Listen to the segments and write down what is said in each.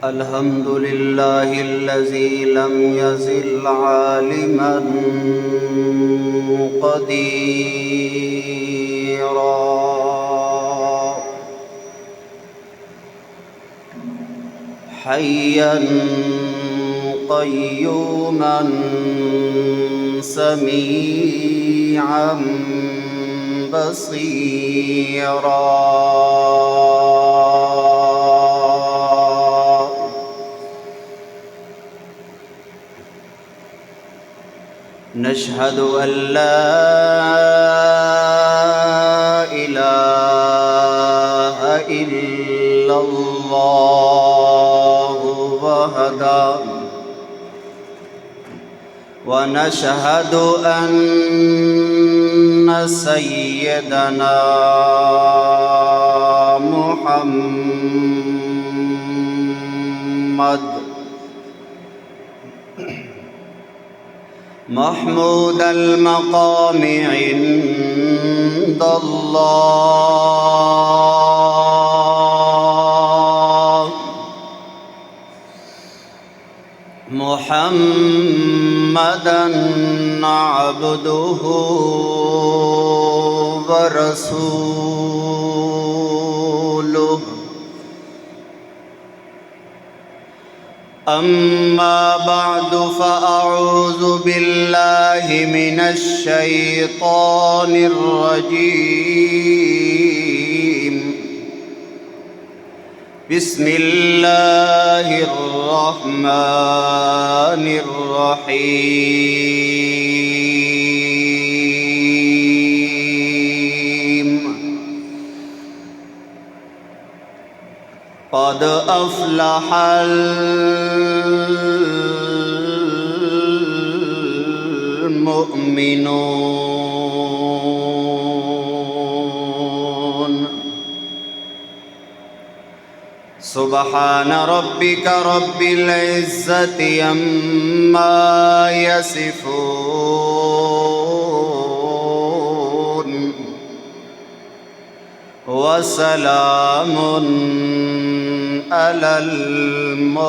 الحمد لله الذي لم يزل عالما قديرا حيا قيوما سميعا بصيرا نشهد أن لا إله إلا الله وحده ونشهد أن سيدنا محمود المقام عند الله محمدا عبده ورسوله أما بعد فأعوذ بالله من الشيطان الرجيم بسم الله الرحمن الرحيم قد أفلح المؤمنون سبحان ربك رب العزة عما يصفون وسلام على المرسلين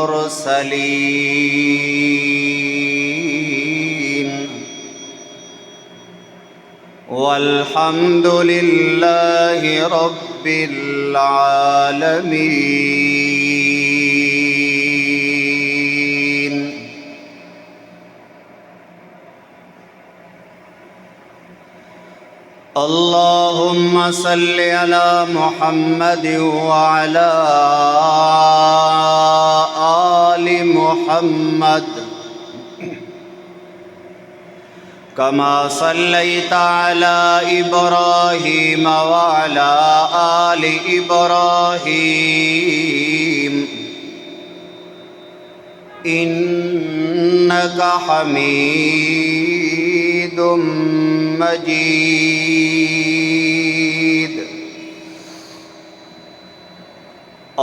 والحمد لله رب العالمين. اللهم صل على محمد وعلى آل محمد كما صليت على إبراهيم وعلى آل إبراهيم إنك حميد مجيد.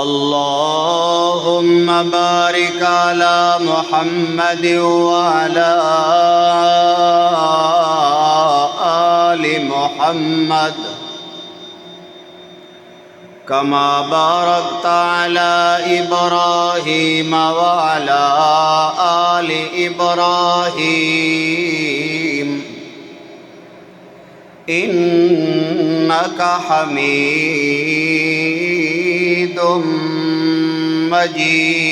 اللهم بارك على محمد وعلى آل محمد كما باركت على إبراهيم وعلى آل إبراهيم إنك حميد مجيد.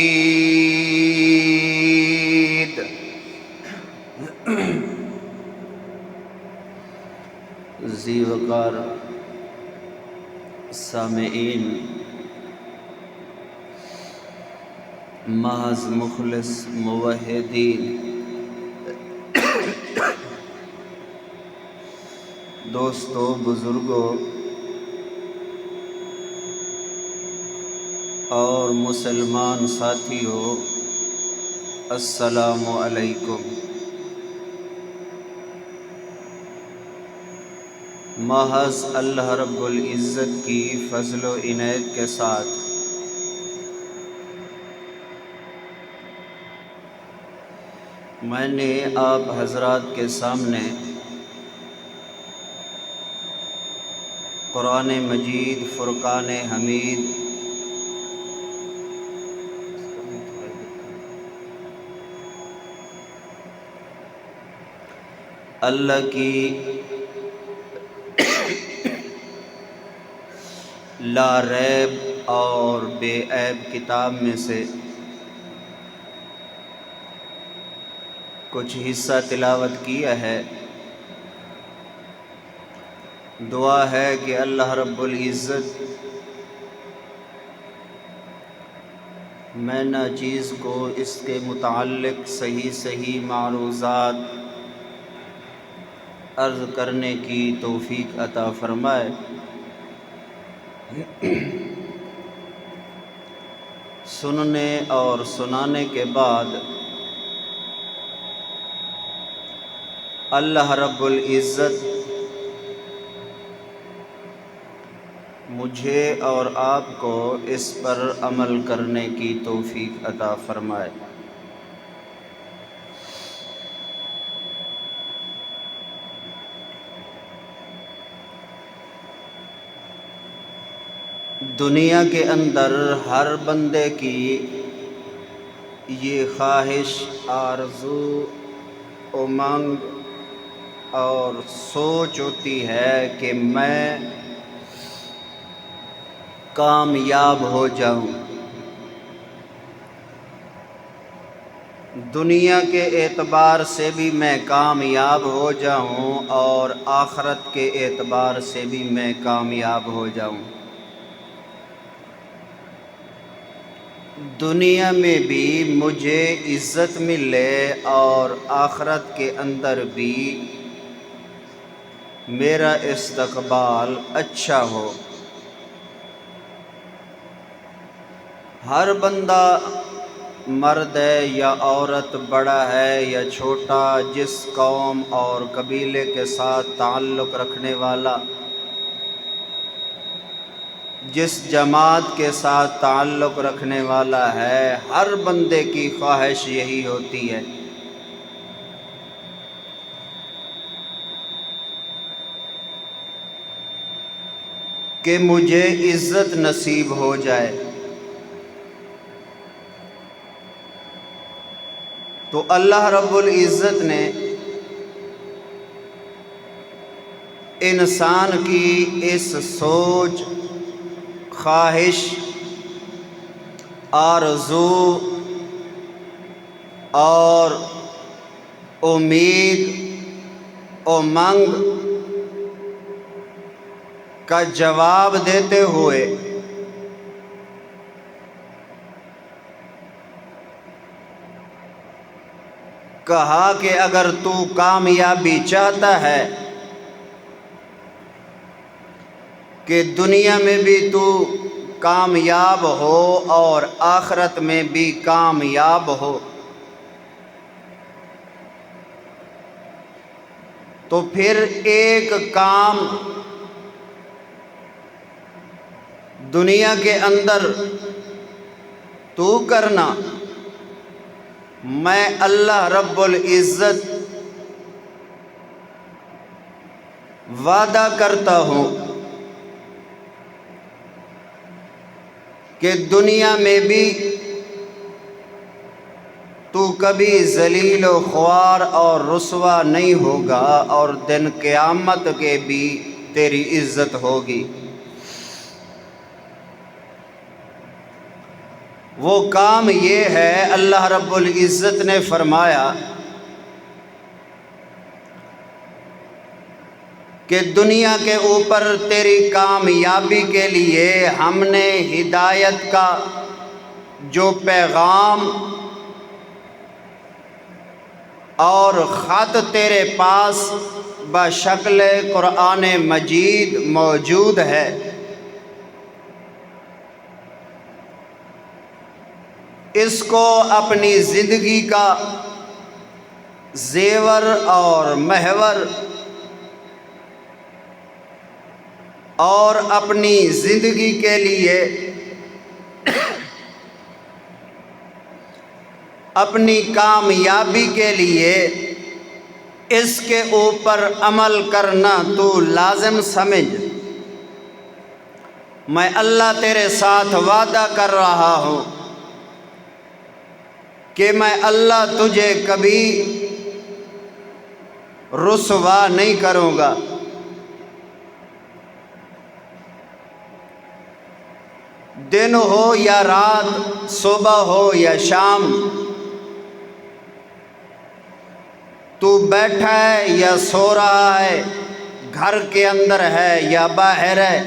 ذی وقار سامعین، محض مخلص موحدین، دوستو، بزرگوں اور مسلمان ساتھیوں، السلام علیکم. محض اللہ رب العزت کی فضل و عنایت کے ساتھ میں نے آپ حضرات کے سامنے قرآن مجید فرقان حمید اللہ کی لا ریب اور بے عیب کتاب میں سے کچھ حصہ تلاوت کیا ہے۔ دعا ہے کہ اللہ رب العزت میں ناچیز کو اس کے متعلق صحیح معروضات عرض کرنے کی توفیق عطا فرمائے۔ سننے اور سنانے کے بعد اللہ رب العزت مجھے اور آپ کو اس پر عمل کرنے کی توفیق عطا فرمائے۔ دنیا کے اندر ہر بندے کی یہ خواہش، آرزو، امنگ اور سوچ ہوتی ہے کہ میں کامیاب ہو جاؤں، دنیا کے اعتبار سے بھی میں کامیاب ہو جاؤں اور آخرت کے اعتبار سے بھی میں کامیاب ہو جاؤں۔ دنیا میں بھی مجھے عزت ملے اور آخرت کے اندر بھی میرا استقبال اچھا ہو۔ ہر بندہ، مرد ہے یا عورت، بڑا ہے یا چھوٹا، جس قوم اور قبیلے کے ساتھ تعلق رکھنے والا، جس جماعت کے ساتھ تعلق رکھنے والا ہے، ہر بندے کی خواہش یہی ہوتی ہے کہ مجھے عزت نصیب ہو جائے۔ تو اللہ رب العزت نے انسان کی اس سوچ، خواہش، آرزو اور امید، امنگ کا جواب دیتے ہوئے کہا کہ اگر تو کامیابی چاہتا ہے کہ دنیا میں بھی تو کامیاب ہو اور آخرت میں بھی کامیاب ہو، تو پھر ایک کام دنیا کے اندر تو کرنا، میں اللہ رب العزت وعدہ کرتا ہوں کہ دنیا میں بھی تو کبھی ذلیل و خوار اور رسوا نہیں ہوگا، اور دن قیامت کے بھی تیری عزت ہوگی۔ وہ کام یہ ہے، اللہ رب العزت نے فرمایا کہ دنیا کے اوپر تیری کامیابی کے لیے ہم نے ہدایت کا جو پیغام اور خط تیرے پاس بشکل قرآن مجید موجود ہے، اس کو اپنی زندگی کا زیور اور محور اور اپنی زندگی کے لیے اپنی کامیابی کے لیے اس کے اوپر عمل کرنا تو لازم سمجھ۔ میں اللہ تیرے ساتھ وعدہ کر رہا ہوں کہ میں اللہ تجھے کبھی رسوا نہیں کروں گا۔ دن ہو یا رات، صبح ہو یا شام، تو بیٹھا ہے یا سو رہا ہے، گھر کے اندر ہے یا باہر ہے،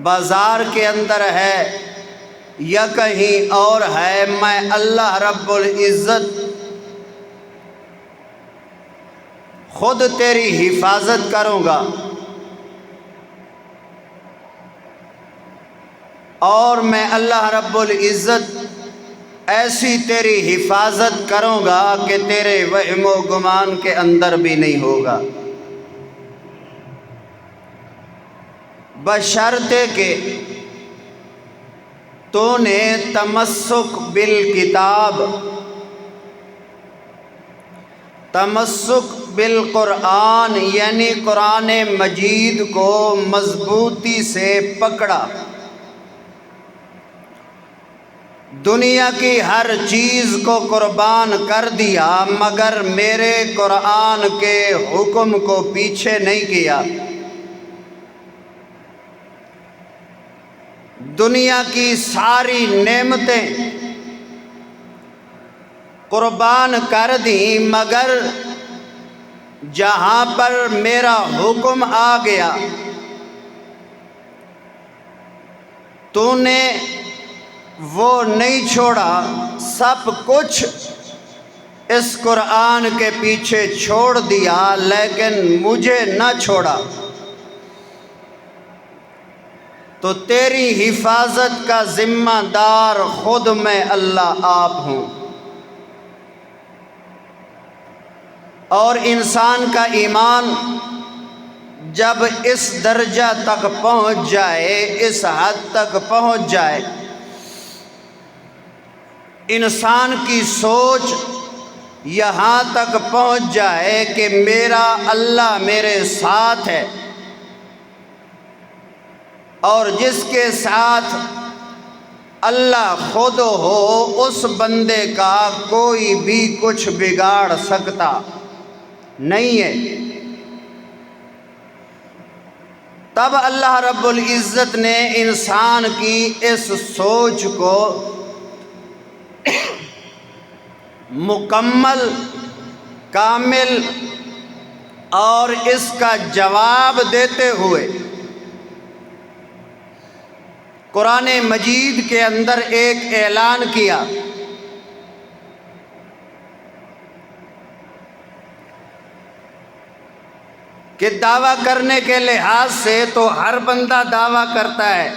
بازار کے اندر ہے یا کہیں اور ہے، میں اللہ رب العزت خود تیری حفاظت کروں گا، اور میں اللہ رب العزت ایسی تیری حفاظت کروں گا کہ تیرے وہم و گمان کے اندر بھی نہیں ہوگا، بشرطے کہ تو نے تمسک بالکتاب، تمسک بالقرآن یعنی قرآن مجید کو مضبوطی سے پکڑا، دنیا کی ہر چیز کو قربان کر دیا مگر میرے قرآن کے حکم کو پیچھے نہیں کیا، دنیا کی ساری نعمتیں قربان کر دیں مگر جہاں پر میرا حکم آ گیا تو نے وہ نہیں چھوڑا، سب کچھ اس قرآن کے پیچھے چھوڑ دیا لیکن مجھے نہ چھوڑا، تو تیری حفاظت کا ذمہ دار خود میں اللہ آپ ہوں۔ اور انسان کا ایمان جب اس درجہ تک پہنچ جائے، اس حد تک پہنچ جائے، انسان کی سوچ یہاں تک پہنچ جائے کہ میرا اللہ میرے ساتھ ہے، اور جس کے ساتھ اللہ خود ہو اس بندے کا کوئی بھی کچھ بگاڑ سکتا نہیں ہے، تب اللہ رب العزت نے انسان کی اس سوچ کو مکمل، کامل اور اس کا جواب دیتے ہوئے قرآن مجید کے اندر ایک اعلان کیا کہ دعویٰ کرنے کے لحاظ سے تو ہر بندہ دعویٰ کرتا ہے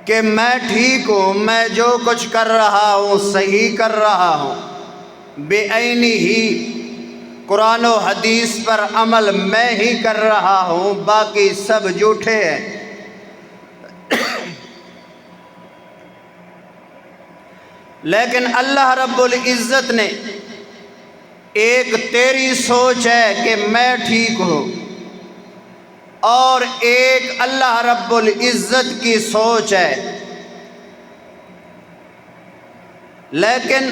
کہ میں ٹھیک ہوں، میں جو کچھ کر رہا ہوں صحیح کر رہا ہوں، بے عینی ہی قرآن و حدیث پر عمل میں ہی کر رہا ہوں، باقی سب جھوٹے ہیں۔ لیکن اللہ رب العزت نے ایک تیری سوچ ہے کہ میں ٹھیک ہوں، اور ایک اللہ رب العزت کی سوچ ہے، لیکن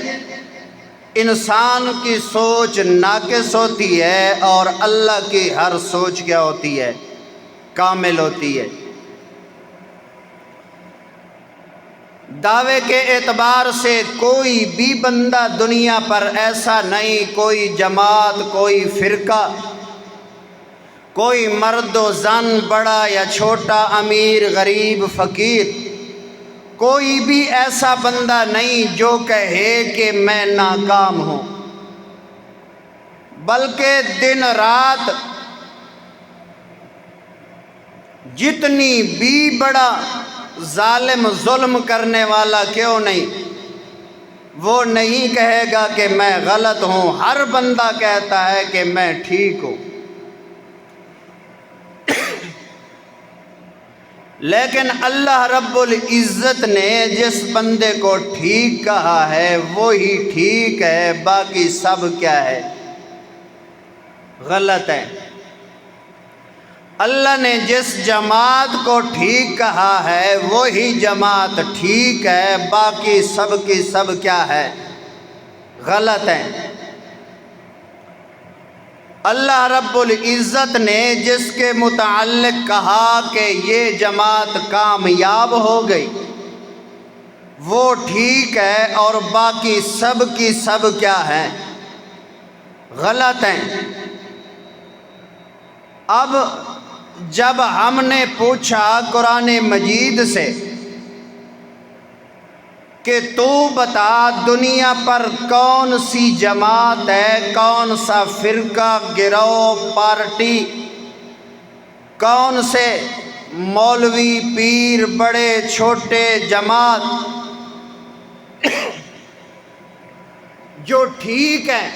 انسان کی سوچ ناقص ہوتی ہے اور اللہ کی ہر سوچ کیا ہوتی ہے؟ کامل ہوتی ہے۔ دعوے کے اعتبار سے کوئی بھی بندہ دنیا پر ایسا نہیں، کوئی جماعت، کوئی فرقہ، کوئی مرد و زن، بڑا یا چھوٹا، امیر غریب فقیر، کوئی بھی ایسا بندہ نہیں جو کہے کہ میں ناکام ہوں، بلکہ دن رات جتنی بھی بڑا ظالم ظلم کرنے والا کیوں نہیں، وہ نہیں کہے گا کہ میں غلط ہوں، ہر بندہ کہتا ہے کہ میں ٹھیک ہوں۔ لیکن اللہ رب العزت نے جس بندے کو ٹھیک کہا ہے وہی ٹھیک ہے، باقی سب کیا ہے؟ غلط ہے۔ اللہ نے جس جماعت کو ٹھیک کہا ہے وہی جماعت ٹھیک ہے، باقی سب کی سب کیا ہے؟ غلط ہیں۔ اللہ رب العزت نے جس کے متعلق کہا کہ یہ جماعت کامیاب ہو گئی وہ ٹھیک ہے، اور باقی سب کی سب کیا ہیں؟ غلط ہیں۔ اب جب ہم نے پوچھا قرآن مجید سے کہ تو بتا دنیا پر کون سی جماعت ہے، کون سا فرقہ، گروہ، پارٹی، کون سے مولوی، پیر، بڑے چھوٹے جماعت جو ٹھیک ہیں،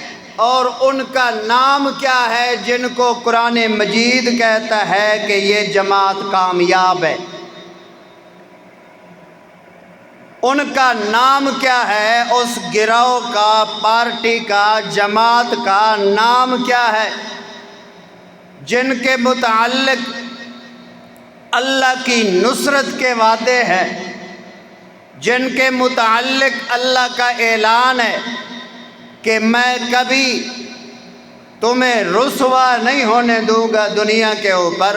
اور ان کا نام کیا ہے جن کو قرآن مجید کہتا ہے کہ یہ جماعت کامیاب ہے؟ ان کا نام کیا ہے؟ اس گروہ کا، پارٹی کا، جماعت کا نام کیا ہے جن کے متعلق اللہ کی نصرت کے وعدے ہیں، جن کے متعلق اللہ کا اعلان ہے کہ میں کبھی تمہیں رسوا نہیں ہونے دوں گا دنیا کے اوپر؟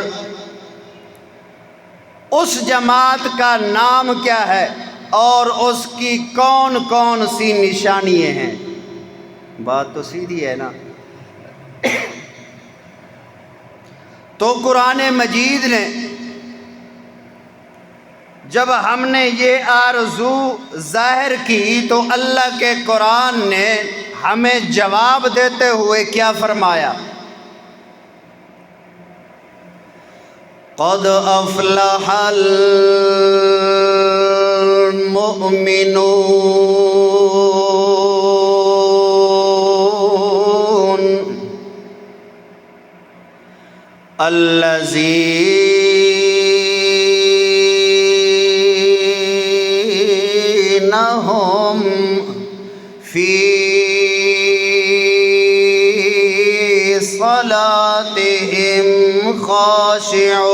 اس جماعت کا نام کیا ہے اور اس کی کون کون سی نشانیاں ہیں؟ بات تو سیدھی ہے نا۔ تو قرآن مجید نے جب ہم نے یہ آرزو ظاہر کی تو اللہ کے قرآن نے ہمیں جواب دیتے ہوئے کیا فرمایا؟ قد افلح المؤمنون الذين هم في صلاتهم خاشعون۔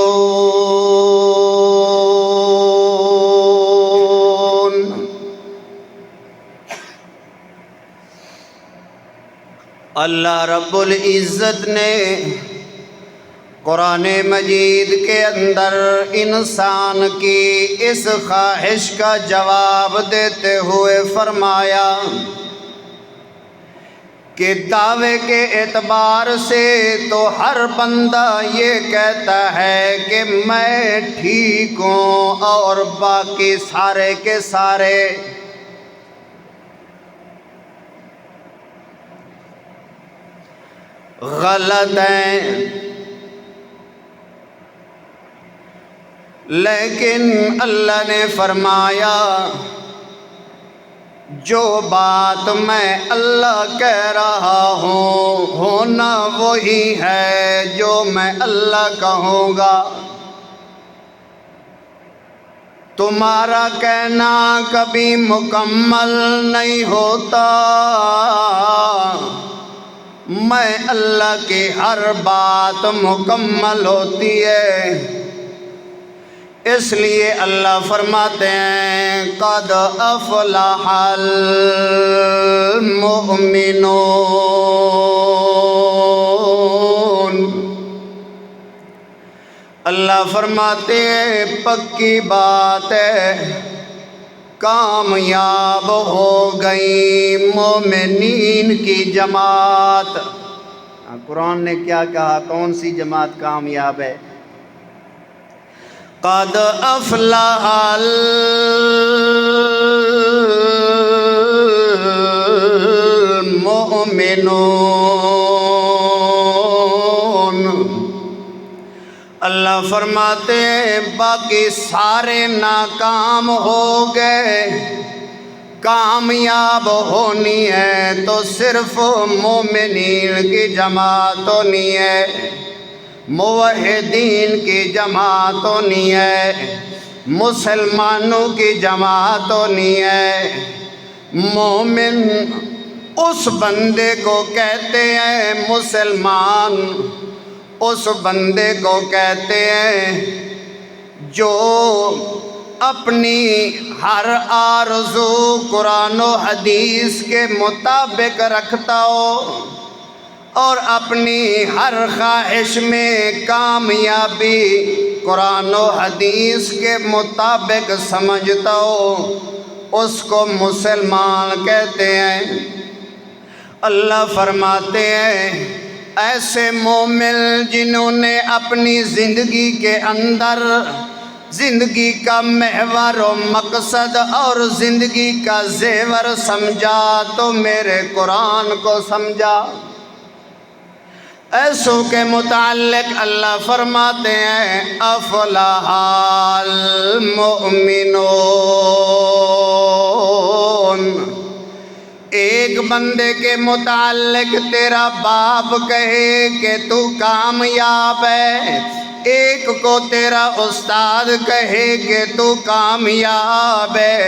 اللہ رب العزت نے قرآن مجید کے اندر انسان کی اس خواہش کا جواب دیتے ہوئے فرمایا کہ دعوے کے اعتبار سے تو ہر بندہ یہ کہتا ہے کہ میں ٹھیک ہوں، اور باقی سارے کے سارے غلط ہیں۔ لیکن اللہ نے فرمایا جو بات میں اللہ کہہ رہا ہوں ہونا وہی ہے جو میں اللہ کہوں گا۔ تمہارا کہنا کبھی مکمل نہیں ہوتا، میں اللہ کی ہر بات مکمل ہوتی ہے۔ اس لیے اللہ فرماتے ہیں قد افلح المؤمنون۔ اللہ فرماتے ہیں پکی بات ہے کامیاب ہو گئی مومنین کی جماعت۔ قرآن نے کیا کہا؟ کون سی جماعت کامیاب ہے؟ قد افلح المؤمنون۔ اللہ فرماتے ہیں باقی سارے ناکام ہو گئے، کامیاب ہونی ہے تو صرف مومنین کی جماعت ہونی ہے، موحدین کی جماعت ہونی ہے، مسلمانوں کی جماعت ہونی ہے۔ مومن اس بندے کو کہتے ہیں مسلمان، اس بندے کو کہتے ہیں جو اپنی ہر آرزو قرآن و حدیث کے مطابق رکھتا ہو اور اپنی ہر خواہش میں کامیابی قرآن و حدیث کے مطابق سمجھتا ہو، اس کو مسلمان کہتے ہیں۔ اللہ فرماتے ہیں ایسے مومن جنہوں نے اپنی زندگی کے اندر زندگی کا محور و مقصد اور زندگی کا زیور سمجھا تو میرے قرآن کو سمجھا۔ ایسوں کے متعلق اللہ فرماتے ہیں افلح المؤمنون۔ ایک بندے کے متعلق تیرا باپ کہے کہ تو کامیاب ہے، ایک کو تیرا استاد کہے کہ تو کامیاب ہے،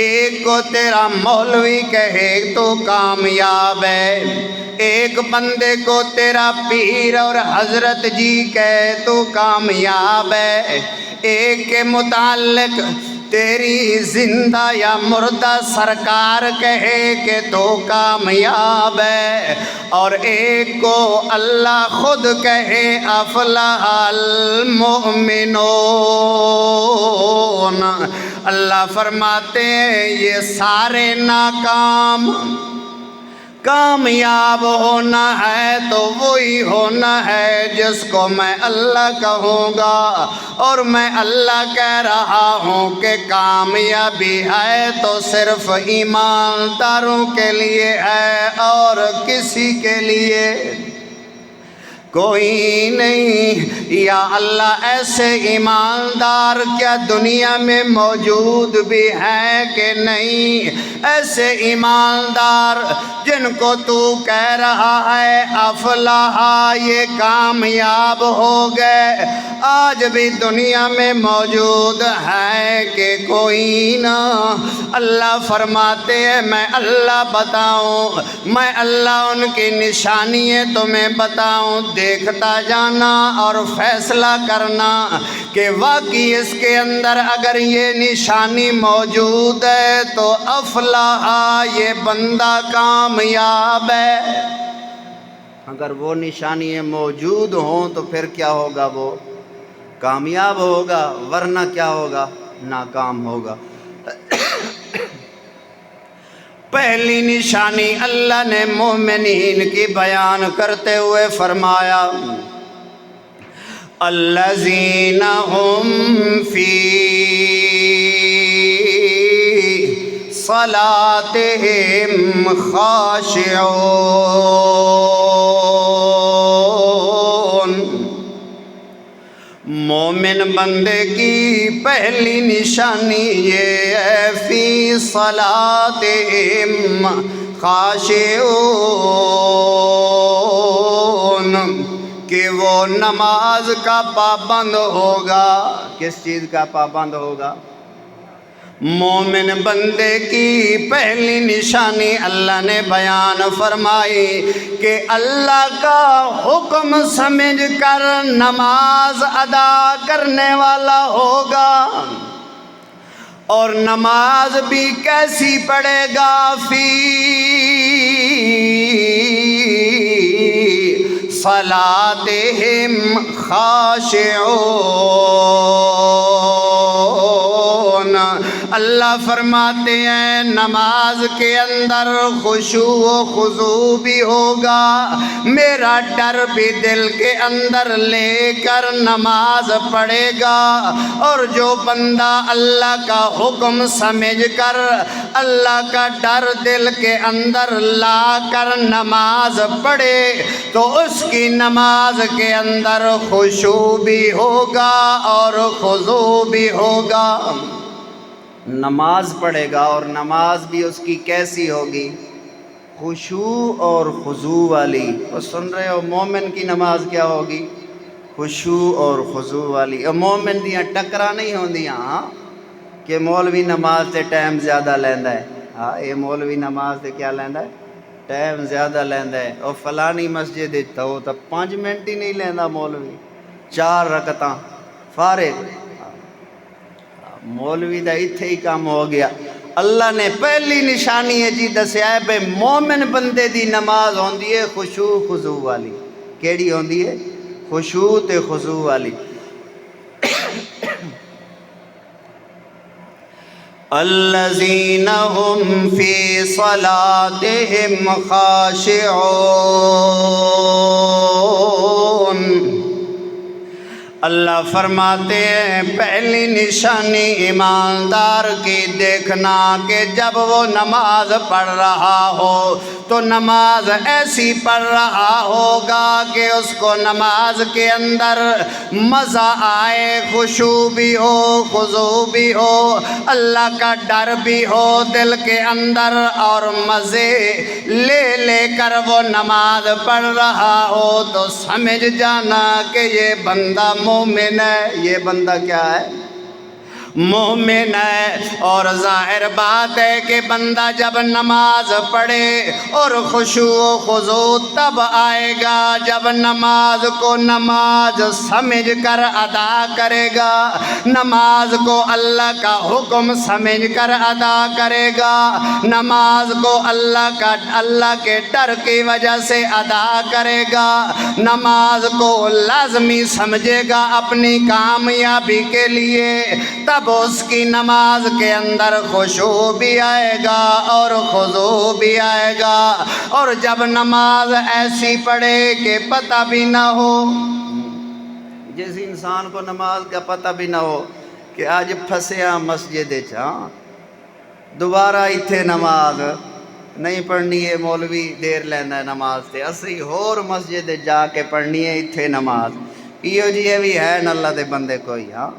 ایک کو تیرا مولوی کہے تو کامیاب ہے، ایک بندے کو تیرا پیر اور حضرت جی کہے تو کامیاب ہے، ایک کے متعلق تیری زندہ یا مردہ سرکار کہے کہ تو کامیاب ہے، اور ایک کو اللہ خود کہے افلح المؤمنون۔ اللہ فرماتے ہیں یہ سارے ناکام، کامیاب ہونا ہے تو وہی ہونا ہے جس کو میں اللہ کہوں گا، اور میں اللہ کہہ رہا ہوں کہ کامیابی ہے تو صرف ایمانداروں کے لیے ہے اور کسی کے لیے کوئی نہیں۔ یا اللہ ایسے ایماندار کیا دنیا میں موجود بھی ہیں کہ نہیں؟ ایسے ایماندار جن کو تو کہہ رہا ہے افلاح یہ کامیاب ہو گئے، آج بھی دنیا میں موجود ہے کہ کوئی نہ؟ اللہ فرماتے ہیں میں اللہ بتاؤں، میں اللہ ان کی نشانیاں تمہیں بتاؤں، دیکھتا جانا اور فیصلہ کرنا کہ واقعی اس کے اندر اگر یہ نشانی موجود ہے تو افلاح یہ بندہ کامیاب ہے۔ اگر وہ نشانیاں موجود ہوں تو پھر کیا ہوگا؟ وہ کامیاب ہوگا، ورنہ کیا ہوگا؟ ناکام ہوگا۔ پہلی نشانی اللہ نے مومنین کی بیان کرتے ہوئے فرمایا الذین هم فی صلاتهم خاشعون۔ مومن بندے کی پہلی نشانی یہ ہے فی صلاتہم خاشعون کہ وہ نماز کا پابند ہوگا۔ کس چیز کا پابند ہوگا؟ مومن بندے کی پہلی نشانی اللہ نے بیان فرمائی کہ اللہ کا حکم سمجھ کر نماز ادا کرنے والا ہوگا، اور نماز بھی کیسی پڑھے گا؟ فی صلاتہم خاشعون۔ اللہ فرماتے ہیں نماز کے اندر خشوع و خضوع بھی ہوگا، میرا ڈر بھی دل کے اندر لے کر نماز پڑھے گا، اور جو بندہ اللہ کا حکم سمجھ کر اللہ کا ڈر دل کے اندر لا کر نماز پڑھے تو اس کی نماز کے اندر خشوع بھی ہوگا اور خضوع بھی ہوگا۔ نماز پڑھے گا اور نماز بھی اس کی کیسی ہوگی؟ خشوع اور خضوع والی۔ اور سن رہے ہو مومن کی نماز کیا ہوگی؟ خشوع اور خضوع والی۔ اور مومن دیاں ٹکرا نہیں ہوندیاں کہ مولوی نماز سے ٹائم زیادہ لیندا ہے، ہاں یہ مولوی نماز سے کیا لیندا ہے؟ ٹائم زیادہ لینا ہے اور فلانی مسجد تو 5 منٹ ہی نہیں لینا مولوی 4 رکعتاں فارغ مولوی دا اتھے ہی کام ہو گیا اللہ نے پہلی نشانی ہے جی دسیا ہے بے مومن بندے دی نماز ہوندی ہے خشوع خضوع والی کیڑی ہوندی ہے خشوع تے خضوع والی الذین هم فی صلاتهم خاشعون اللہ فرماتے ہیں پہلی نشانی ایماندار کی دیکھنا کہ جب وہ نماز پڑھ رہا ہو تو نماز ایسی پڑھ رہا ہوگا کہ اس کو نماز کے اندر مزہ آئے خشوع بھی ہو خضوع بھی ہو اللہ کا ڈر بھی ہو دل کے اندر اور مزے لے لے کر وہ نماز پڑھ رہا ہو تو سمجھ جانا کہ یہ بندہ مومن ہے یہ بندہ کیا ہے مومن ہے اور ظاہر بات ہے کہ بندہ جب نماز پڑھے اور خشوع و خضوع تب آئے گا جب نماز کو نماز سمجھ کر ادا کرے گا نماز کو اللہ کا حکم سمجھ کر ادا کرے گا نماز کو اللہ کے ڈر کی وجہ سے ادا کرے گا نماز کو لازمی سمجھے گا اپنی کامیابی کے لیے تب اس کی نماز کے اندر خشوع بھی آئے گا اور خضوع بھی آئے گا اور جب نماز ایسی پڑھے کہ پتہ بھی نہ ہو جس انسان کو نماز کا پتہ بھی نہ ہو کہ آج پھسیا مسجد دوبارہ ایتھے نماز نہیں پڑھنی ہے مولوی دیر لینا ہے نماز تے اسی اور مسجد جا کے پڑھنی ہے ایتھے نماز یہ بھی ہے نا اللہ دے بندے کوئی ہاں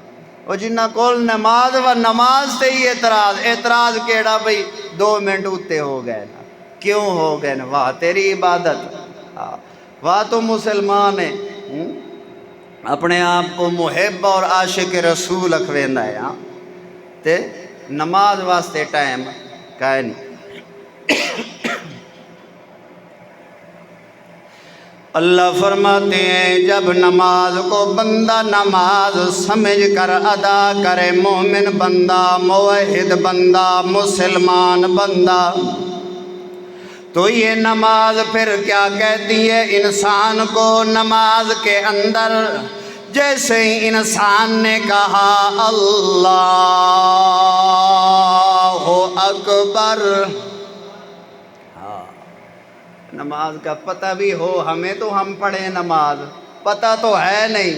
اور جنہ کول نماز و نماز تے ہی اعتراض کیڑا بھئی 2 منٹ اتے ہو گئے نا کیوں ہو گئے نا واہ تیری عبادت واہ تو مسلمان ہے اپنے آپ کو محب اور عاشق رسول اکھویندا ہے ہاں تے نماز واسطے ٹائم کائے نہیں اللہ فرماتے ہیں جب نماز کو بندہ نماز سمجھ کر ادا کرے مومن بندہ موحد بندہ مسلمان بندہ تو یہ نماز پھر کیا کہتی ہے انسان کو نماز کے اندر جیسے ہی انسان نے کہا اللہ اکبر نماز کا پتہ بھی ہو ہمیں تو ہم پڑھیں نماز پتہ تو ہے نہیں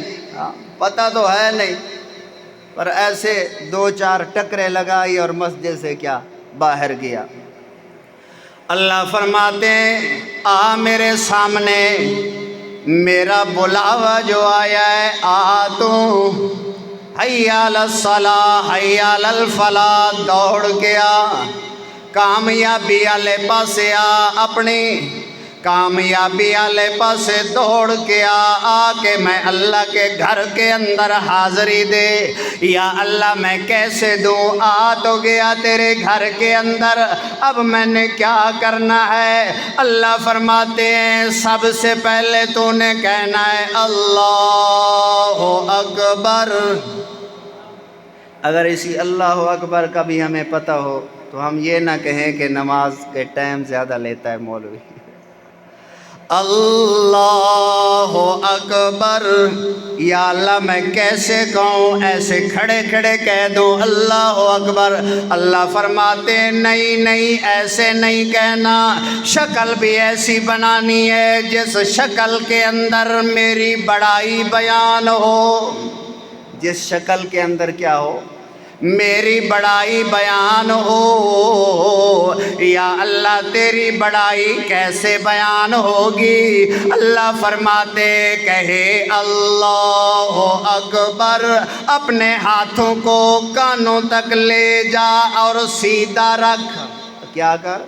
پتہ تو ہے نہیں پر ایسے 2-4 ٹکرے لگائی اور مسجد سے کیا باہر گیا اللہ فرماتے ہیں آ میرے سامنے میرا بلاوا جو آیا ہے آ تو حی علی الصلاۃ حی علی الفلاح دوڑ کے آ کامیابی والے پاسے آ اپنی کامیابی والے پاسے دوڑ کے آ کے میں اللہ کے گھر کے اندر حاضری دے یا اللہ میں کیسے دوں آ تو گیا تیرے گھر کے اندر اب میں نے کیا کرنا ہے اللہ فرماتے ہیں سب سے پہلے تو نے کہنا ہے اللہ اکبر اگر اسی اللہ اکبر کا بھی ہمیں پتہ ہو تو ہم یہ نہ کہیں کہ نماز کے ٹائم زیادہ لیتا ہے مولوی اللہ اکبر یا اللہ میں کیسے کہوں ایسے کھڑے کھڑے کہہ دوں اللہ اکبر اللہ فرماتے نہیں ایسے نہیں کہنا شکل بھی ایسی بنانی ہے جس شکل کے اندر میری بڑائی بیان ہو جس شکل کے اندر کیا ہو میری بڑائی بیان ہو یا اللہ تیری بڑائی کیسے بیان ہوگی اللہ فرماتے کہے اللہ اکبر اپنے ہاتھوں کو کانوں تک لے جا اور سیدھا رکھ کیا کر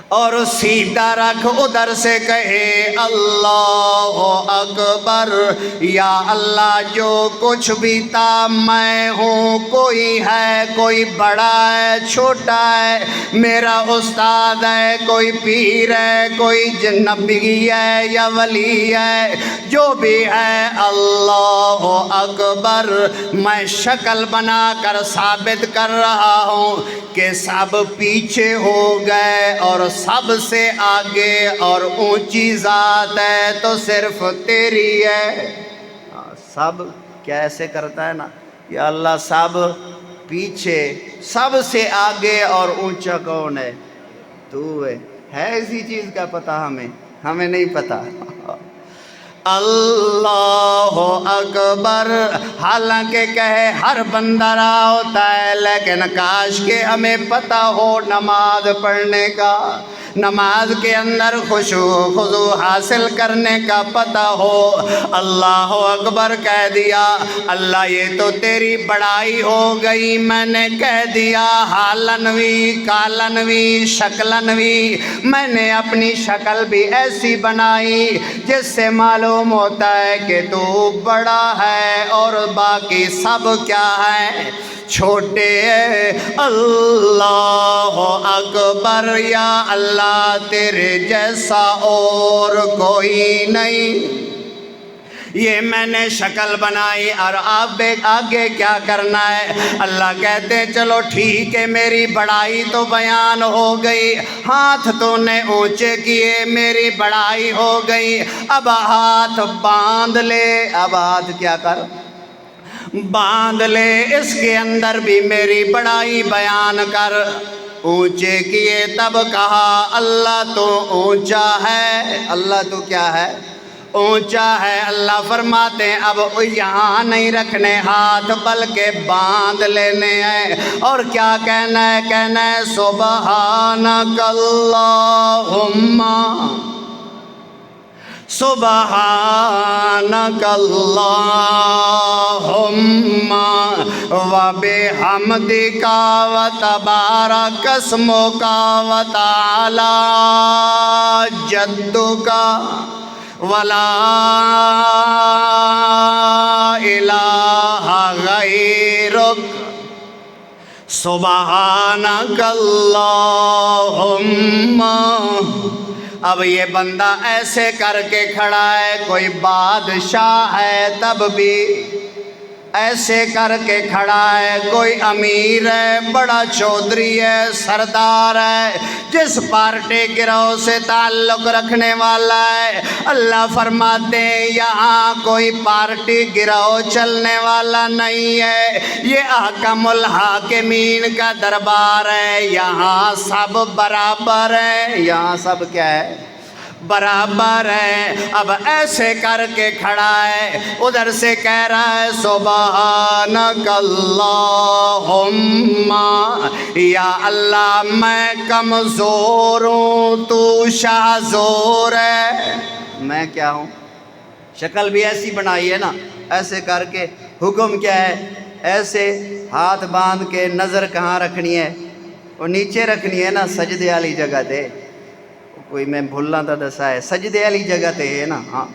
اور سیدھا رکھ، ادھر سے کہے اللہ اکبر، یا اللہ جو کچھ بھی تھا میں ہوں، کوئی ہے، کوئی بڑا ہے، چھوٹا ہے، میرا استاد ہے، کوئی پیر ہے، کوئی نبی ہے یا ولی ہے، جو بھی ہے اللہ اکبر، میں شکل بنا کر ثابت کر رہا ہوں کہ سب پیچھے ہو گئے اور سب سے آگے اور اونچی ذات ہے تو صرف تیری ہے۔ سب کیسے کرتا ہے نا، یا اللہ سب پیچھے، سب سے آگے اور اونچا کون ہے؟ تو ہے اسی چیز کا پتہ ہمیں نہیں پتہ۔ اللہ اکبر، حالانکہ کہے ہر بندہ رہا ہوتا ہے، لیکن کاش کہ ہمیں پتہ ہو نماز پڑھنے کا، نماز کے اندر خشوع خضوع حاصل کرنے کا پتہ ہو۔ اللہ اکبر کہہ دیا، اللہ یہ تو تیری بڑائی ہو گئی، میں نے کہہ دیا حالنوی کالنوی شکلنوی، میں نے اپنی شکل بھی ایسی بنائی جس سے معلوم ہوتا ہے کہ تو بڑا ہے اور باقی سب کیا ہے؟ چھوٹے ہیں۔ اللہ اکبر، یا اللہ تیرے جیسا اور کوئی نہیں۔ یہ میں نے شکل بنائی اور آگے کیا کرنا ہے؟ اللہ کہتے ہیں چلو ٹھیک ہے، میری بڑائی تو بیان ہو گئی، ہاتھ تو نے اونچے کیے، میری بڑائی ہو گئی، اب ہاتھ باندھ لے۔ اب ہاتھ کیا کر؟ باندھ لے، اس کے اندر بھی میری بڑائی بیان کر۔ اونچے کیے، تب کہا اللہ تو اونچا ہے۔ اللہ تو کیا ہے؟ اونچا ہے۔ اللہ فرماتے ہیں اب یہاں نہیں رکھنے ہاتھ، بلکہ باندھ لینے ہیں۔ اور کیا کہنا ہے؟ کہنا ہے سبحانک اللہم، سبحانک اللہم وبحمدک وتبارک اسمک وتعالی جدک ولا الہ غیرک، سبحانک اللہم۔ اب یہ بندہ ایسے کر کے کھڑا ہے، کوئی بادشاہ ہے تب بھی ایسے کر کے کھڑا ہے، کوئی امیر ہے، بڑا چودھری ہے، سردار ہے، جس پارٹی گروہ سے تعلق رکھنے والا ہے، اللہ فرماتے ہیں یہاں کوئی پارٹی گروہ چلنے والا نہیں ہے، یہ احکم الحاکمین کا دربار ہے، یہاں سب برابر ہیں۔ یہاں سب کیا ہے؟ برابر ہے۔ اب ایسے کر کے کھڑا ہے، ادھر سے کہہ رہا ہے سبحانک اللہم، یا اللہ میں کمزور ہوں، تو شاہ زور ہے۔ میں کیا ہوں؟ شکل بھی ایسی بنائی ہے نا، ایسے کر کے۔ حکم کیا ہے؟ ایسے ہاتھ باندھ کے نظر کہاں رکھنی ہے؟ وہ نیچے رکھنی ہے نا، سجدے والی جگہ تے۔ کوئی میں بھولنا تھا دسا ہے، سجدے والی جگہ تے ہے نا۔ ہاں،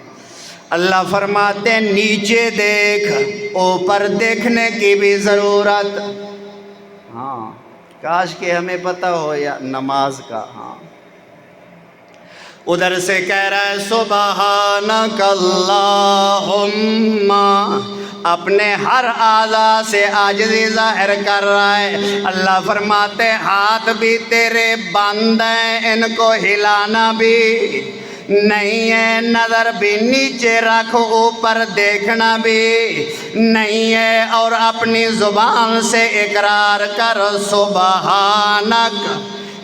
اللہ فرماتے ہیں نیچے دیکھ، اوپر دیکھنے کی بھی ضرورت۔ ہاں، کاش کہ ہمیں پتہ ہو یا نماز کا۔ ہاں، ادھر سے کہہ رہا ہے سبحانک اللہم، اپنے ہر اعضاء سے عاجزی ظاہر کر رہا ہے۔ اللہ فرماتے ہاتھ بھی تیرے بند ہیں، ان کو ہلانا بھی نہیں ہے، نظر بھی نیچے رکھ، اوپر دیکھنا بھی نہیں ہے، اور اپنی زبان سے اقرار کر سبحانک،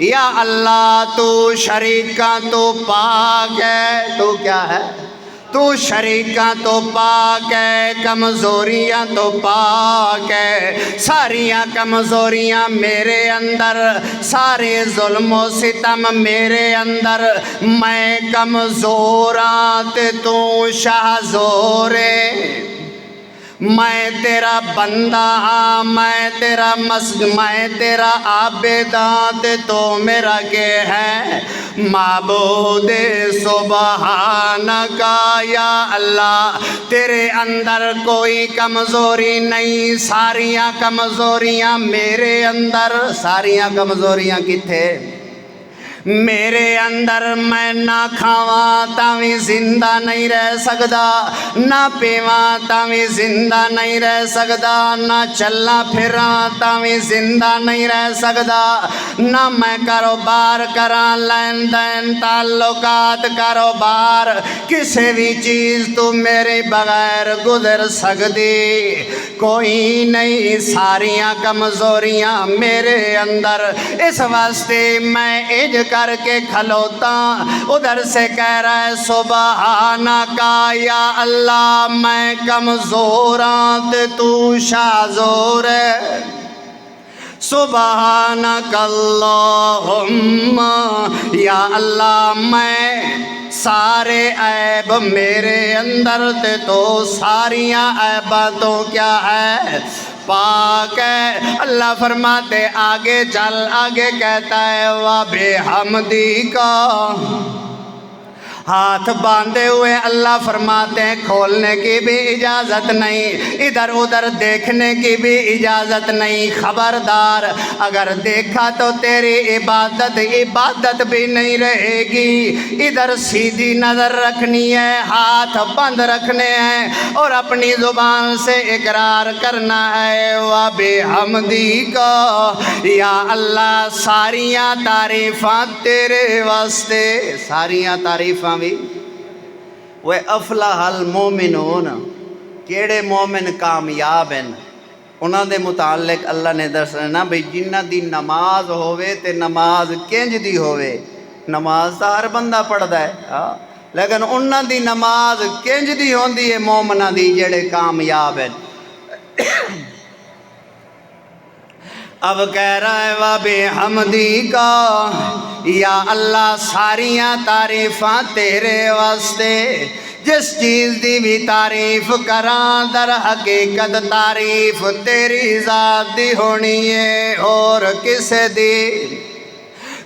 یا اللہ تو شریکاں تو پاک ہے۔ تو کیا ہے؟ تو شریکاں تو پاک ہے، کمزوریاں تو پاک ہے، ساریاں کمزوریاں میرے اندر، سارے ظلم و ستم میرے اندر، میں کمزوراں تے تو شاہ زور ہے۔ میں تیرا بندہ ہاں، میں تیرا عابد ہاں، تے تو میرا کے ہے معبود سبحانک یا اللہ۔ تیرے اندر کوئی کمزوری نہیں، ساریاں کمزوریاں میرے اندر۔ ساریاں کمزوریاں کتھے؟ میرے اندر۔ میں نہ کھاواں تاوی زندہ نہیں رہ سکدا، نہ پیواں تاوی زندہ نہیں رہ سکدا، نہ چلنا پھراں تاوی زندہ نہیں رہ سکدا، نہ میں کاروبار کراں، لین دین تعلقات کاروبار کسی بھی چیز تو میرے بغیر گزر سکدی کوئی نہیں۔ ساریاں کمزوریاں میرے اندر، اس واسطے میں اج کر کے کھلوتا، ادھر سے کہہ رہا ہے سبحانک یا اللہ میں کمزور ہاں تے تو شاذور ہے۔ سبحانک اللہم یا اللہ میں سارے عیب میرے اندر تے تو ساریاں عیباں تو کیا ہے پاک ہے۔ اللہ فرماتے آگے چل، آگے کہتا ہے وَبِحَمْدِکَ، ہاتھ باندھے ہوئے اللہ فرماتے ہیں کھولنے کی بھی اجازت نہیں، ادھر ادھر دیکھنے کی بھی اجازت نہیں۔ خبردار اگر دیکھا تو تیری عبادت بھی نہیں رہے گی۔ ادھر سیدھی نظر رکھنی ہے، ہاتھ بند رکھنے ہیں اور اپنی زبان سے اقرار کرنا ہے وَبِحَمْدِکَ یا اللہ ساریاں تعریفاں تیرے واسطے۔ ساریاں تعریفاں بھی وہ افلح المومنون، کیڑے مومن کامیاب ہیں انہاں دے متعلق اللہ نے دسنا بھئی جنہ دی نماز ہووے تے نماز کنج دی ہووے۔ نماز تا ہر بندہ پڑھدا ہے لیکن انہاں دی نماز کنج دی ہوندی ہے مومناں دی جڑے کامیاب ہیں۔ اب کہہ رہا ہے وَبِحَمْدِکَ یا اللہ ساریاں تعریفاں تیرے واسطے۔ جس چیز دی بھی تعریف کراں در حقیقت تعریف تیری ذات دی ہونی ہے اور کسے دی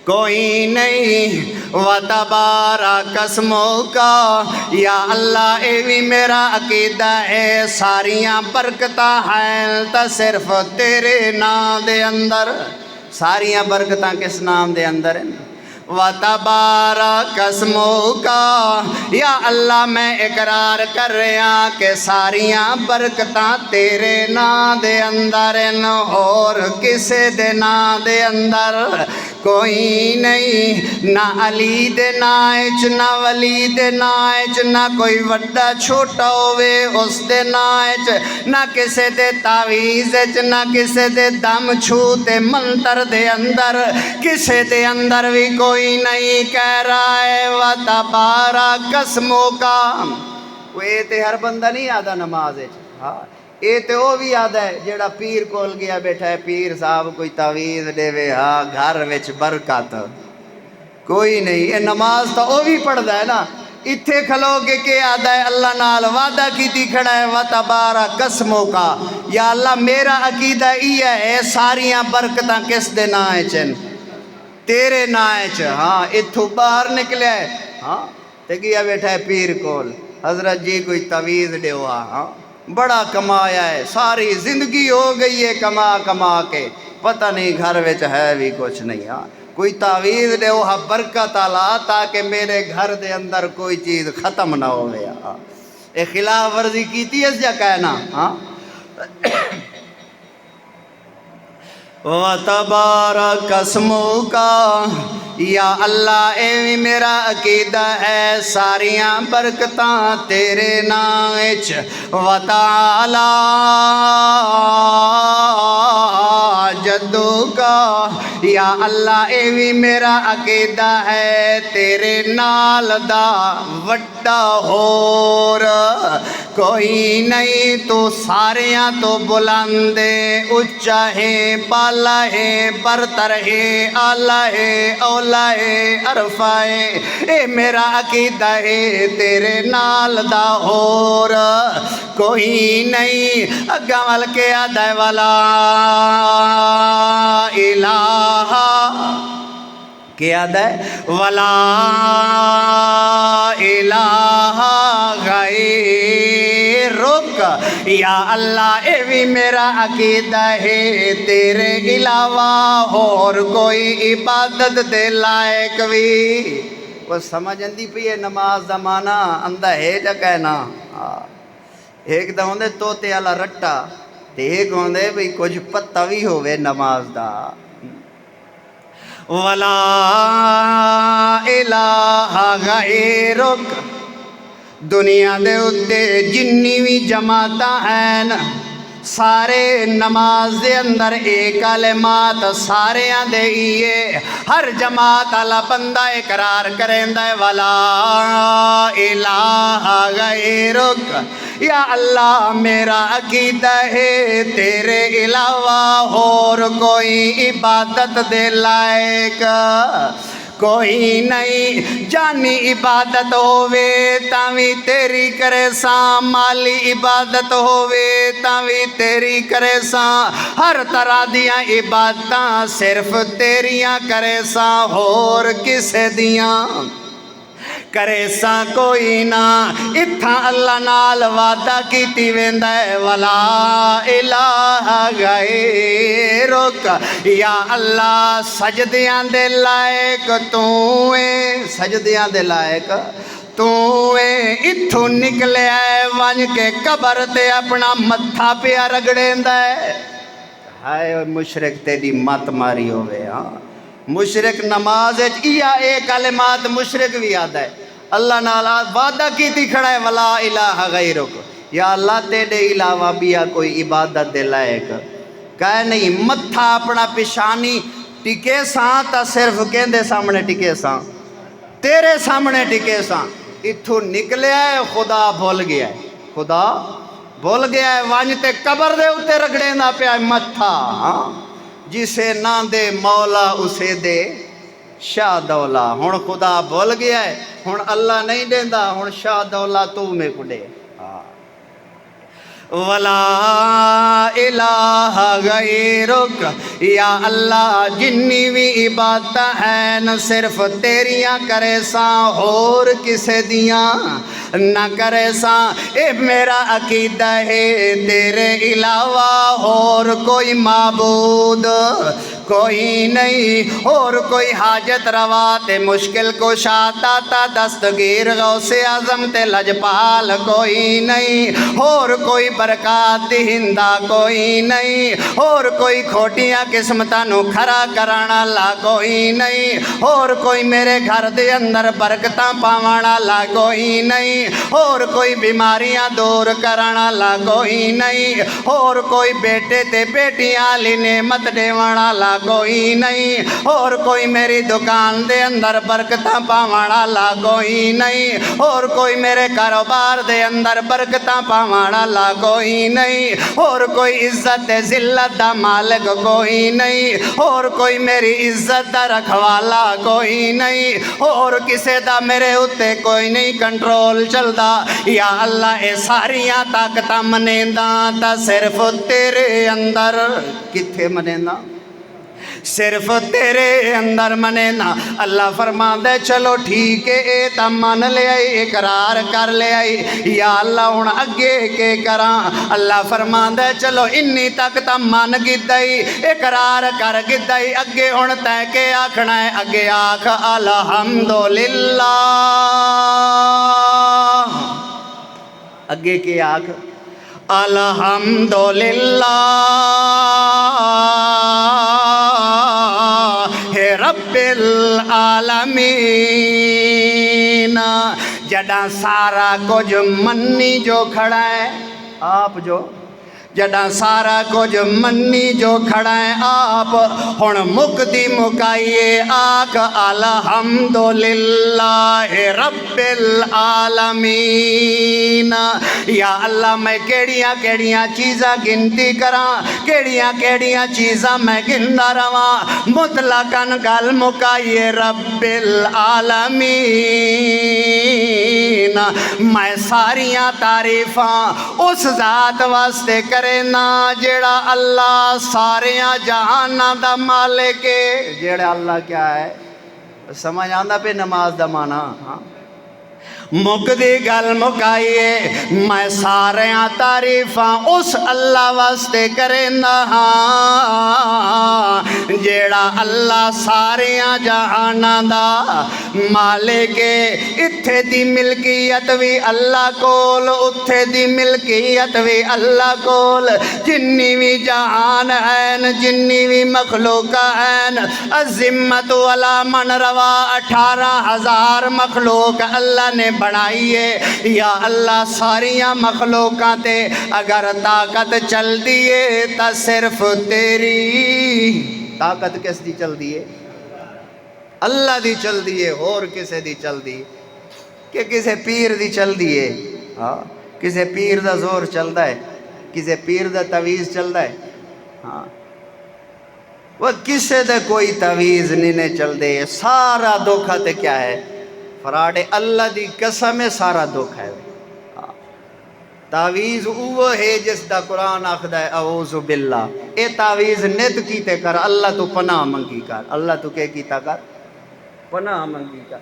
کوئی نہیں۔ وَتَبَارَكَ اسْمُكَ یا اللہ اے بھی میرا عقیدہ ہے ساریاں برکتاں ہیں تا صرف تیرے نام دے اندر۔ ساریاں برکتاں کس نام دے اندر ہیں؟ وَتَبَارَكَ اسْمُكَ یا اللہ میں اقرار کر رہا کہ ساریاں برکتاں تیرے نام دے اندر ہیں اور کسے دے نام دے اندر کوئی نہیں۔ نہ علی دے نائچ، نہ ولی دے نائچ، نہ کوئی وڈا چھوٹا ہوئے اس دے نائچ، نہ کسے دے تعویزچ، نہ کسے دے دم چھوتے منتر دے اندر، کسے دے اندر بھی کوئی نہیں۔ کہہ رہا ہے وَتَبَارَكَ اسْمُكَ، وہ یہ تے ہر بندہ نہیں آدھا نماز ہے، یہ تے وہ بھی آدھا ہے جیڑا پیر کول گیا بیٹھا ہے، پیر صاحب کوئی تعویز دے وے گھر وچ برکت کوئی نہیں۔ یہ نماز تو وہ بھی پڑھدا ہے نا، اتھے کھلو کے آدھا ہے اللہ نال وعدہ کیتی کھڑا ہے وَتَبَارَكَ اسْمُكَ یا اللہ میرا عقیدہ یہ ہے ساریاں برکتاں کس دے نام چن؟ تیرے نام۔ ہاں اتھو باہر نکلے تے گیا بیٹھا ہے پیر کول، حضرت جی کوئی تعویذ دیو بڑا کمایا ہے، ساری زندگی ہو گئی ہے کما کما کے، پتہ نہیں گھر وچ ہے بھی کچھ نہیں۔ کوئی تعویذ دیو برکت آلا تاکہ میرے گھر دے اندر کوئی چیز ختم نہ ہو گیا۔ اے خلاف ورزی کیتی اس جا کہنا۔ وَتَبَارَكَ اسْمُكَ یا اللہ اے بھی میرا عقیدہ ہے ساریاں برکتاں تیرے نام وچ۔ وَتَعَالَى جَدُّكَ یا اللہ اے بھی میرا عقیدہ ہے تیرے نال دا وڈا ہور کوئی نہیں، تو ساریاں تو بلند اچا ہے بالا ہے برتر ہے اعلیٰ ہے اولا ہے عرفہ ہے، اے میرا عقیدہ ہے تیرے نال دا ہور کوئی نہیں۔ اگا مل کے آدھے والا الہ کیا دے ولا الہ غیرک، یا اللہ اے بھی میرا عقیدہ ہے تیرے علاوہ اور کوئی عبادت دے لائق بھی۔ وہ سمجھ اندی پی ہے نماز دا مانا اندہ ہے جا کہنا، ایک دا ہوندے توتے والا رٹا تے ایک ہوندے بھی کچھ پتہ بھی ہوئے نماز دا۔ ولا الہ غیرک، دنیا دے اتے جنی بھی جماعتاں ہیں سارے نماز دے اندر ایک کلمات سارے دے ایے، ہر جماعت والا بندہ اقرار کریندا ہے ولا الہ غیرک، یا اللہ میرا عقیدہ ہے تیرے علاوہ اور کوئی عبادت دے لائق کوئی نہیں، جانی عبادت ہووے تاوی تیری کرے ساں، مالی عبادت ہووے تاوی تیری کرے ساں، ہر طرح دیاں عبادتاں صرف تیریاں کرے ساں، اور کسے دیاں کرے ساں کوئی نہ۔ اتھاں اللہ نال وعدہ کیتی ویندا ہے ولا الہ غیرک، یا اللہ سجدیاں دے لائق تو اے، سجدیاں دے لائق تو اے، اتھوں نکلے آئے ونج کے قبر تے اپنا متھا پیا رگڑیندا ہے۔ ہائے مشرک تیری مت ماری ہوئے، ہاں مشرک نماز ایا اے کلمات مشرک بھی یاد ہے، اللہ نالا وعدہ کیتی کھڑا ہے ولا الہ غیرک، یا اللہ تیرے علاوہ بیا کوئی عبادت دے لائق کہے نہیں۔ متھا اپنا پشانی ٹکے ساں تا صرف کہندے سامنے ٹکے ساں، تیرے سامنے ٹکے ساں، اتھو نکلے ہے خدا بھول گیا ہے، خدا بھول گیا ہے، وانجتے قبر دے اتے رگڑے نہ پیا متھا، جسے نہ دے مولا اسے دے شاہ دولا، ہون خدا بھول گیا ہے، ہون اللہ نہیں دیندہ، ہون شاہ دولا تو میں کڑے۔ ولا الہ غیرک، یا اللہ جنی بھی عبادت ہیں صرف تیریاں کرے ساں، اور کسے دیاں نہ کرے ساں، اے میرا عقیدہ ہے تیرے علاوہ اور کوئی معبود کوئی نہیں، اور کوئی حاجت روا تے مشکل کشا داتا دستگیر غوث اعظم تے لجپال کوئی نہیں، اور کوئی برکات دہندہ کوئی نہیں، اور کوئی کھوٹیاں قسمتاں نو کھرا کرانا لا کوئی نہیں، اور کوئی میرے گھر دے اندر برکتاں پاوانا لا کوئی نہیں، اور کوئی بیماریاں دور کرانا لا کوئی نہیں، اور کوئی بیٹے تے بیٹیاں لی نعمت دیوانا لا کوئی نہیں، اور کوئی میری دکان دے اندر برکتاں پاوانا لا کوئی نہیں، اور کوئی میرے کاروبار دے اندر برکتاں پاوانا لا کوئی نہیں، اور کوئی عزت ذلت دا مالک کوئی نہیں، اور کوئی میری عزت دا رکھوالا کوئی نہیں، اور کسے دا میرے اتے کوئی نہیں کنٹرول چلدا، یا اللہ اے ساریاں طاقتاں منینداں تا صرف تیرے اندر، کتھے منینداں صرف تیرے اندر منینا۔ اللہ فرماندے چلو ٹھیک ہے اے تا من لے آئی، اقرار کر لے آئی، یا اللہ ہن اگے کے کراں؟ اللہ فرماندے چلو انی تک تا من گدائی، اقرار کر گدائی، اگے ہن تے کے آکھنا ہے؟ اگے آکھ الحمدللہ، اگے کے آکھ الحمدللہ رب العالمین، جڑا سارا کچھ منی جو کھڑا ہے آپ جو جڑا سارا کچھ منی جو کھڑا ہے آپ ہن مکدی مکائیے آکھ الحمدللہ رب العالمین۔ یا اللہ میں کیڑیاں کیڑیاں چیزاں گنتی کراں، کیڑیاں کیڑیاں چیزاں میں گندا رواں، مطلقاً گل مکائیے رب العالمین۔ میں ساریاں تعریفاں اس ذات واسطے کرنا جیڑا اللہ ساریاں جہاناں دا مالک ہے۔ جیڑا اللہ کیا ہے؟ سمجھ آندا پہ نماز دا معنی؟ ہاں مکدی گل مکائیے میں ساریاں تعریفاں اس اللہ واسطے کرنا ہاں جیڑا اللہ ساریاں جہاناں دا مالک ہے۔ اتھے دی ملکیت بھی اللہ کول، اتھے دی ملکیت بھی اللہ کول، جنی بھی جہان ہیں جنی بھی مخلوق ہیں الذمۃ علی من روا 18,000 مخلوق اللہ نے بنائیے۔ یا اللہ ساریاں مخلوقاں تے اگر طاقت چل دیے تا صرف تیری طاقت کس دی چل دیے؟ اللہ دی چل دیے، اور کسے دی چل دی؟ کہ کسے پیر دی چل دیے؟ ہاں کسے پیر دا زور چلدا ہے، کسے پیر دا تعویذ چلدا ہے؟ ہاں وہ کسے دے کوئی تعویذ نہیں چل دے۔ سارا دھوکھا تے کیا ہے؟ فراڈ اللہ دی قسم سارا دھوکھا ہے۔ تعویذ وہ ہے جس دا قرآن آخدا ہے اعوذ باللہ، اے تعویذ نت کیتے کر، اللہ تو پناہ منگی کر، اللہ تو کیا کیتا کر؟ پناہ منگی کر۔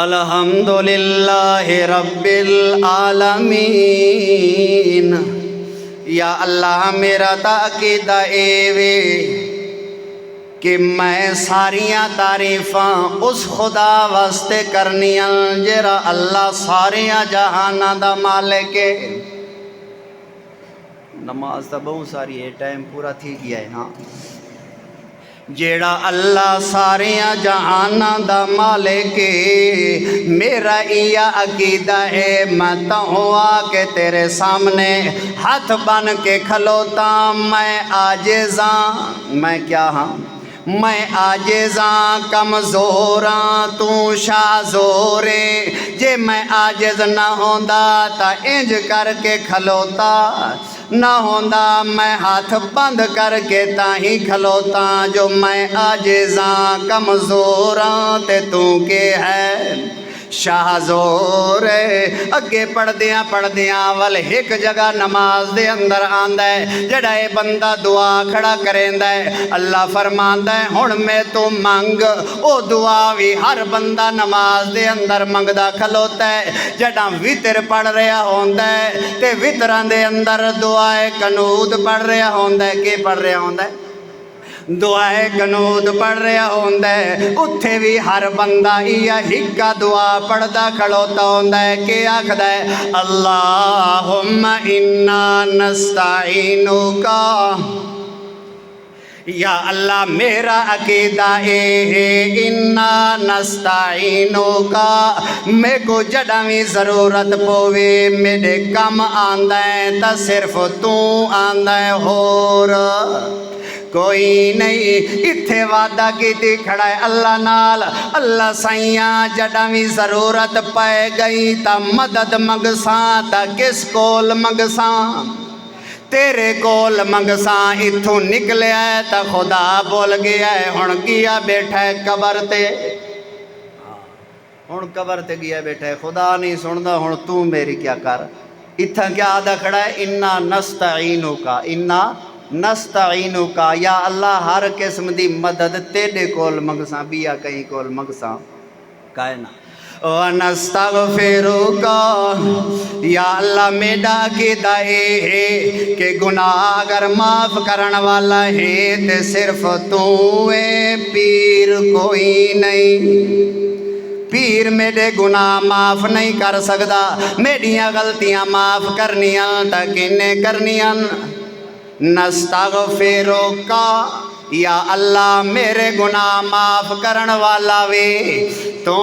الحمدللہ رب العالمین۔ یا اللہ میرا عقیدہ اے وے کہ میں ساریاں تعریفاں اس خدا واسطے کرنیاں جیڑا اللہ ساریاں جہاناں دا مالک ہے۔ نماز تا بہت ساری ہے، ٹائم پورا تھی گیا ہے۔ ہاں جیڑا اللہ ساریاں جہاناں دا مالک ہے، میرا یہ عقیدہ ہے میں تو ہوا کہ تیرے سامنے ہاتھ بن کے کھلوتا، میں عاجزاں، میں کیا ہاں؟ میں عاجزاں کمزوراں تو شازورے، جے میں عاجز نہ ہوندا تا انج کر کے کھلوتا نہ ہوندا، میں ہاتھ بند کر کے تاہی کھلوتا، جو میں عاجزاں کمزوراں تے تو کے ہے شاہ زور۔ اگے پڑھ دیاں ول ایک جگہ نماز دے اندر آندا ہے جڑا اے بندہ دعا کھڑا کریندا ہے، اللہ فرماندا ہے ہن میں تو منگ، او دعا بھی ہر بندہ نماز دے اندر منگدا کھلوتا ہے۔ جڑا وتر پڑھ رہا ہوندا ہے تے وتراں دے اندر دعائے قنوت پڑھ رہا ہوندا ہے، کہ پڑھ رہا ہوندا ہے؟ دعائے قنوت پڑھ رہا ہوندا ہے۔ اتھے بھی ہر بندہ یہ ہکا دعا پڑھدا کھڑوتا ہوندا ہے کہ آکھدا ہے اللہم انا نستعینک۔ یا اللہ میرا عقیدہ اے ہے انا نستعینک، میں کو جڑا بھی ضرورت پوے میرے کم آندا ہے تا صرف تو آندا ہے، اور کوئی نہیں۔ اتھے وعدہ کیتی کھڑا ہے اللہ نال، اللہ سائیاں جڑا بھی ضرورت پائے گئی تا مدد منگساں تا کس کول منگساں؟ تیرے کول منگساں۔ اتھوں نکلے ہے تا خدا بول گیا ہے، ہن گیا بیٹھا ہے قبر تے، ہن قبر تے گیا بیٹھا ہے، خدا نہیں سندا، ہن تو میری کیا کر؟ اتھا کیا آدھا کھڑا ہے انا نستعینک، انا نستعینک، یا اللہ ہر قسم دی مدد تیرے کول منگساں، بیا کہیں کول منگساں کائنا۔ وَنَسْتَغْفِرُكَ، یا اللہ میرا عقیدہ ہے کہ گناہ اگر معاف کرن والا ہے تے صرف تو ہے، پیر کوئی نہیں۔ پیر میرے گناہ معاف نہیں کر سکدا، میریاں غلطیاں معاف کرنیاں تا کنے کرنیاں؟ نستغفرک، یا اللہ میرے گناہ معاف کرن والا وے تو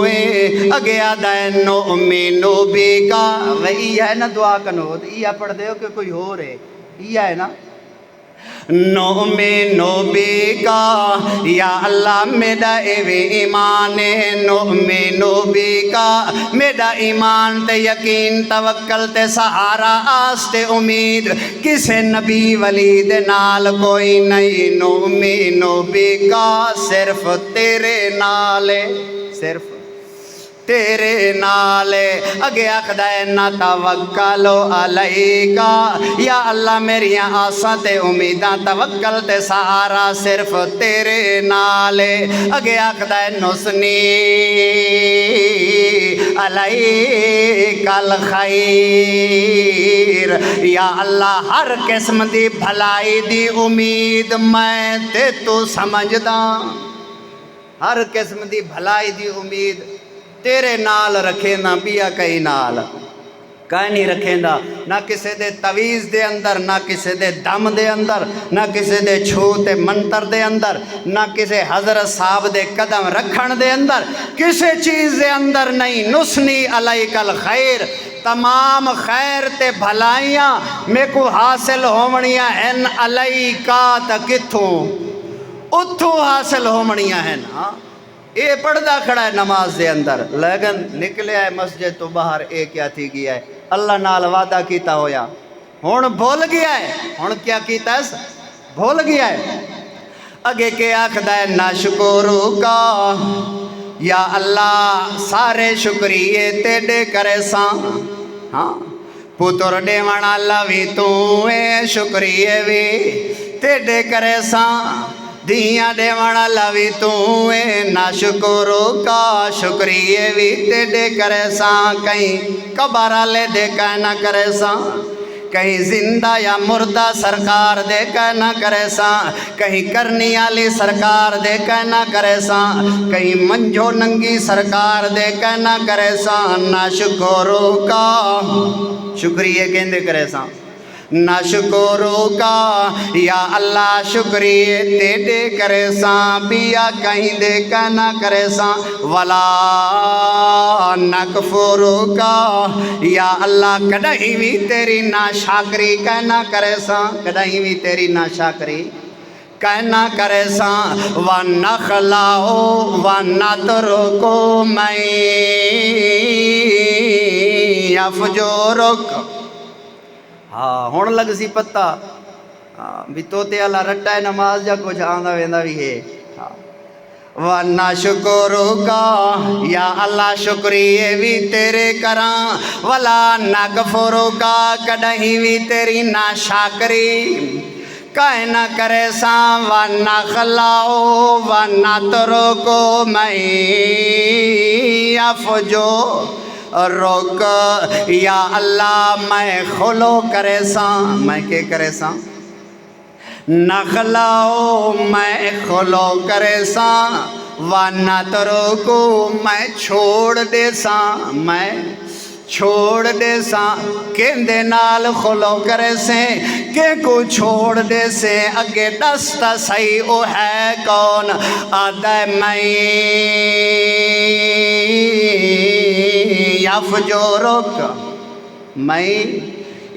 اے۔ اگے آدھا ہے نؤمنو بکا، وہی ہے نا دعا کنوت، یہ پڑھ دے ہو کہ کوئی ہو رہے، یہ ہے نا نؤمنو بکا یا اللہ میرا ایمان ہے، نؤمنو بکا میرا ایمان تے یقین توکل تے سہارا آستے امید کسے نبی ولی دے نال کوئی نہیں، نؤمنو بکا صرف تیرے نالے، صرف تیرے نالے اگے آخدا ہے نہ توکلو علیکا، یا اللہ میری آساں تے امیداں توکل تے سہارا صرف تیرے نالے، اگے آخدا ہے نسنی علیکا الخیر، یا اللہ ہر قسم دی بھلائی دی امید میں تے تو سمجھدا، ہر قسم دی بھلائی دی امید تیرے نال رکھیں نہ بیا کئی نال کہیں نہیں رکھیں دا، نہ کسے دے تویز دے اندر، نہ کسے دے دم دے اندر، نہ کسے دے چھوتے منتر دے اندر، نہ کسے حضرت صاحب دے قدم رکھن دے اندر، کسے چیز دے اندر نہیں، نسنی علیک الخیر، تمام خیر تے بھلائیاں میں کو حاصل ہومنیاں ہیں علیکا تا کتھوں اتھوں حاصل ہومنیاں ہیں، اے پڑھدا کھڑا ہے نماز دے اندر لیکن نکلے ہے مسجد تو باہر، اے کیا تھی گیا ہے اللہ نال وعدہ کیتا ہویا ہون بھول گیا ہے، ہون کیا کیتا ہے بھول گیا ہے، اگے کے آخدا ہے ناشکرو کا یا اللہ سارے شکریے تیڑے کرے ساں، ہاں پتر ڈیوان اللہ بھی تو اے شکریے بھی تیڑے کرے ساں، دیاں دیوان اللہ بھی تو اے ناشکرو کا شکریے بھی تیڑے کرے ساں، کہیں کبارہ لے دے کہنا کرے ساں، کہیں زندہ یا مردہ سرکار دے کہنا کرے ساں، کہیں کرنی آلی سرکار دے کہنا کرے ساں، کہیں منجھو ننگی سرکار دے کہنا کرے ساں، ناشکرو کا شکریے کہندے کرے ساں، ناشکرو کا یا اللہ شکریے تیڑے کرے ساں، بیا کہیں دے کہنا کرے ساں، ولا نکفرو کا یا اللہ کدہیں بھی تیری ناشاکری کہنا کرے ساں، کدہیں بھی تیری ناشاکری کہنا کرے ساں، وَنَخْلَعُ وَنَتْرُكُ مَن يَفْجُرُكَ، ہاں ہون لگ سی پتہ بھی توتے اللہ رٹا ہے نماز جا کچھ آندہ ویندہ بھی ہے، وَنَشْكُرُكَ یا اللہ شکریے بھی تیرے کراں، وَلَا نَكْفُرُكَ کدہیں بھی تیری ناشاکری کہنا کرے ساں، وَنَخْلَعُ وَنَتْرُكُ مَن يَفْجُرُكَ، یا اللہ میں خلو کرے ساں، میں کیا کرے ساں نخلاؤ میں خلو کرے ساں، وَنَتْرُكُ میں چھوڑ دے ساں، میں چھوڑ دے ساں، کہندے نال خلو کرے سے کہ کو چھوڑ دے سے، اگے دستا صحیح او ہے کون، آدھے میں یفجرک، میں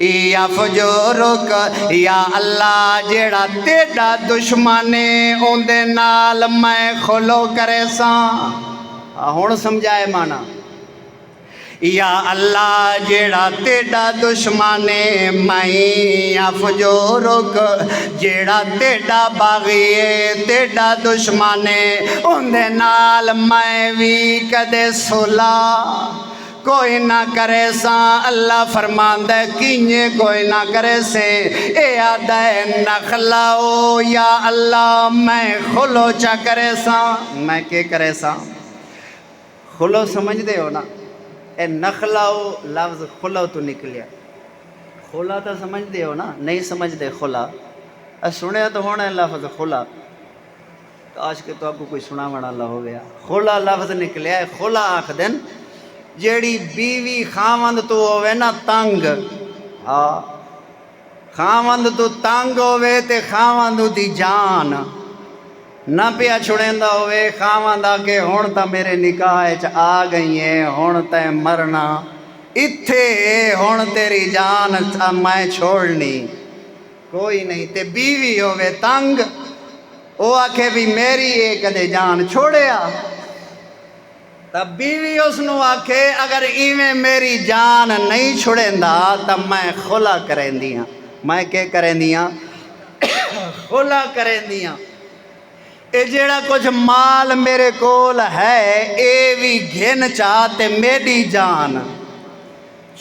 یفجرک یا اللہ جیڑا تیڑا دشمنے اوندے نال میں خلو کرے ساں، ہون سمجھائے مانا، یا اللہ جیڑا تیڑا دشمنے میں یفجرک، جیڑا تیڑا باغیے تیڑا دشمنے اوندے نال میں بھی کدے صلح کوئی نہ کرے ساں، اللہ فرماندہ کینye کوئی نہ کرے سے، اے آدھے نخلاؤ یا اللہ میں خلو چا کرے ساں، میں کیا کرے ساں خلو سمجھ دے ہو نا، اے نخلاؤ لفظ خلو تو نکلیا، خلا تو سمجھ دے ہو نا، نہیں سمجھ دے خلا، سنے تو ہونا ہے لفظ خلا، کاش کہ تو آپ کو کوئی سنا وڑا اللہ ہو گیا، خلا لفظ نکلیا ہے، خلا آخ دن جیڑی بیوی خاوند تو ہوئے نا تنگ، ہاں خاوند تو تنگ ہوئے تے خاوند دی جان، نہ پیا چھڑیندا ہوئے خاواں کہ ہن تا میرے نکاح وچ آ گئی ہے، ہن تے مرنا اتھے، ہن تیری جان میں چھوڑنی کوئی نہیں۔ تے بیوی ہوئے تنگ، وہ آکھے بھی میری ایک کدے جان چھوڑیا، تب بیوی اس نو آکھے اگر ایویں میری جان نہیں چھڑیندا تب میں خلا کریں دیاں، میں کہ کریں دیاں خلا کریں دیاں، اے جیڑا کچھ مال میرے کول ہے اے بھی گھن چاہتے میری جان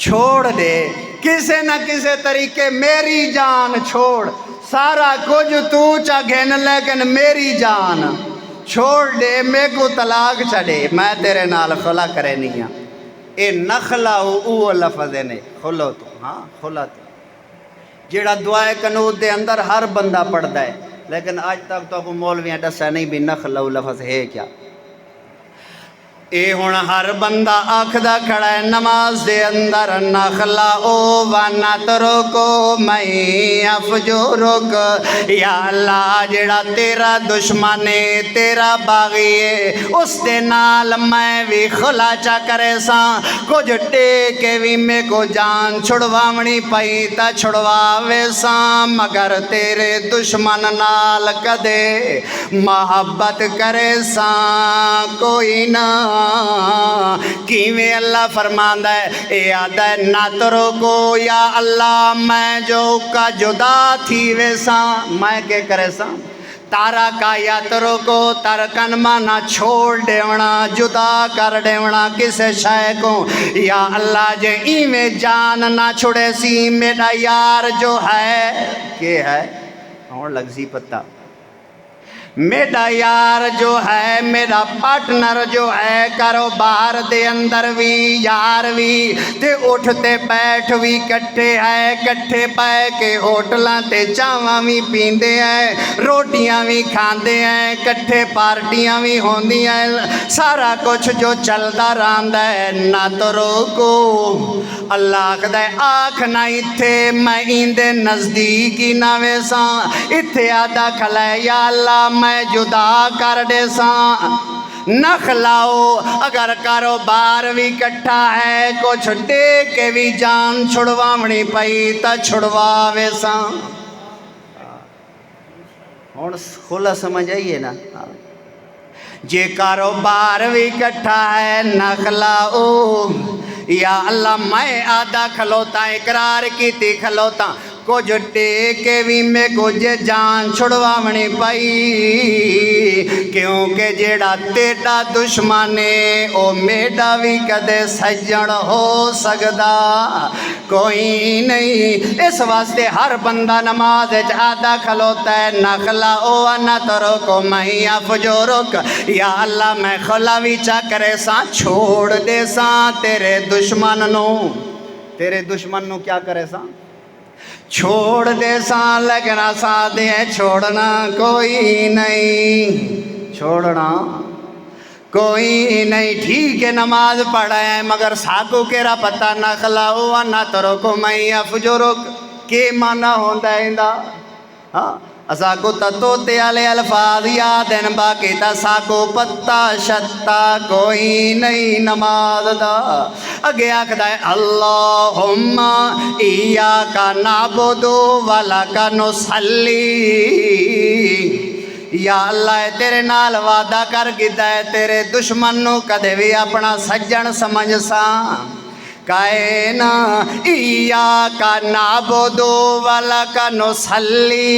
چھوڑ دے، کسے نہ کسے طریقے میری جان چھوڑ، سارا کچھ تو چا گھن لیکن میری جان چھوڑ دے، میں کو طلاق چڑے، میں تیرے نال خلا کرے نہیں ہاں۔ اے نخلاؤ او لفظ نے خلو تو، ہاں خلا تو جیڑا دعائے قنوت دے اندر ہر بندہ پڑھتا ہے، لیکن آج تک تو مولویاں دسا نہیں بھی نخلاؤ لفظ ہے کیا۔ اے ہن ہر بندہ آکھدا کھڑا ہے نماز دے اندر نخلاؤ و نترکو میں افجورک، یا اللہ جڑا تیرا دشمن ہے تیرا باغی ہے اس دے نال میں بھی خلا چا کرے ساں، کچھ ٹیکے بھی میں کو جان چھڑواونی پئی تا چھڑواوے ساں، مگر تیرے دشمن نال کدے محبت کرے ساں کوئی نہ۔ کیویں اللہ فرماندا ہے اے آدھا ہے ناترو کو یا اللہ میں جو کا جدا تھی ویساں، میں کہ کرے ساں تارا کا یاترو کو ترکن مانا چھوڑ دیونا جدا کر دیونا کسے شے کو، یا اللہ جے ایویں جان نہ چھڑے سی میرا یار جو ہے کہ ہے اور لگزی پتہ، میرا یار جو ہے میرا پارٹنر جو ہے کاروبار دے اندر بھی یار بھی تے اٹھتے بیٹھ بھی کٹھے ہے، کٹھے پہ کے ہوٹلاں تے چاواں بھی پیندے ہیں، روٹیاں بھی کھاندے ہیں، کٹھے پارٹیاں بھی ہوندی ہیں، سارا کچھ جو چلدا رہندا ہے نہ تو روکو، اللہ آکھدا ہے آکھ نہ اتھے میں ایندے نزدیک ہی نہ ویساں، اتھے آدھا کھلائے یا اللہ میں جدا کر دے ساں، نخلاؤ اگر کاروبار بھی کٹھا ہے کچھ دے کے بھی جان چھڑواونی پئی تا چھڑواوے ساں۔ ہن کھلا سمجھ آئیے نا، جے کاروبار بھی کٹھا ہے نخلاؤ یا اللہ میں آدھا کھلوتا اقرار کیتی کھلوتا کچھ ٹیکے بھی میں کچھ جان چھڑواونی پئی، کیونکہ جیڑا تیڑا دشمن ہے او میڈا بھی کدے سجن ہو سکدا کوئی نہیں، اس واسطے ہر بندہ نماز آدھا کھلوتا ہے نخلاؤ نہ ترکو میں افجورک، یا اللہ میں خلا بھی چا کرے ساں چھوڑ دے ساں تیرے دشمن نو، تیرے دشمن نو کیا کرے ساں چھوڑ دے ساں، لیکن آسا دے چھوڑنا کوئی نہیں، چھوڑنا کوئی نہیں، ٹھیک ہے نماز پڑھا ہے مگر ساکو کیرا پتہ نخلاؤ نہ ترکو میں افجورک کے معنی ہوندا ہے اندا، ہاں اساکو تطوتے والے الفاظ یاد ہیں باقی تا ساکو پتہ شتہ کوئی نہیں نماز دا، اگے آکھدا ہے اللہم ایاک نعبد ولک نصلی، یا اللہ تیرے نال وعدہ کر گدا ہے تیرے دشمن نو کدے بھی اپنا سجن سمجھ ساں، کائنا ایاک نعبد ولک نصلی،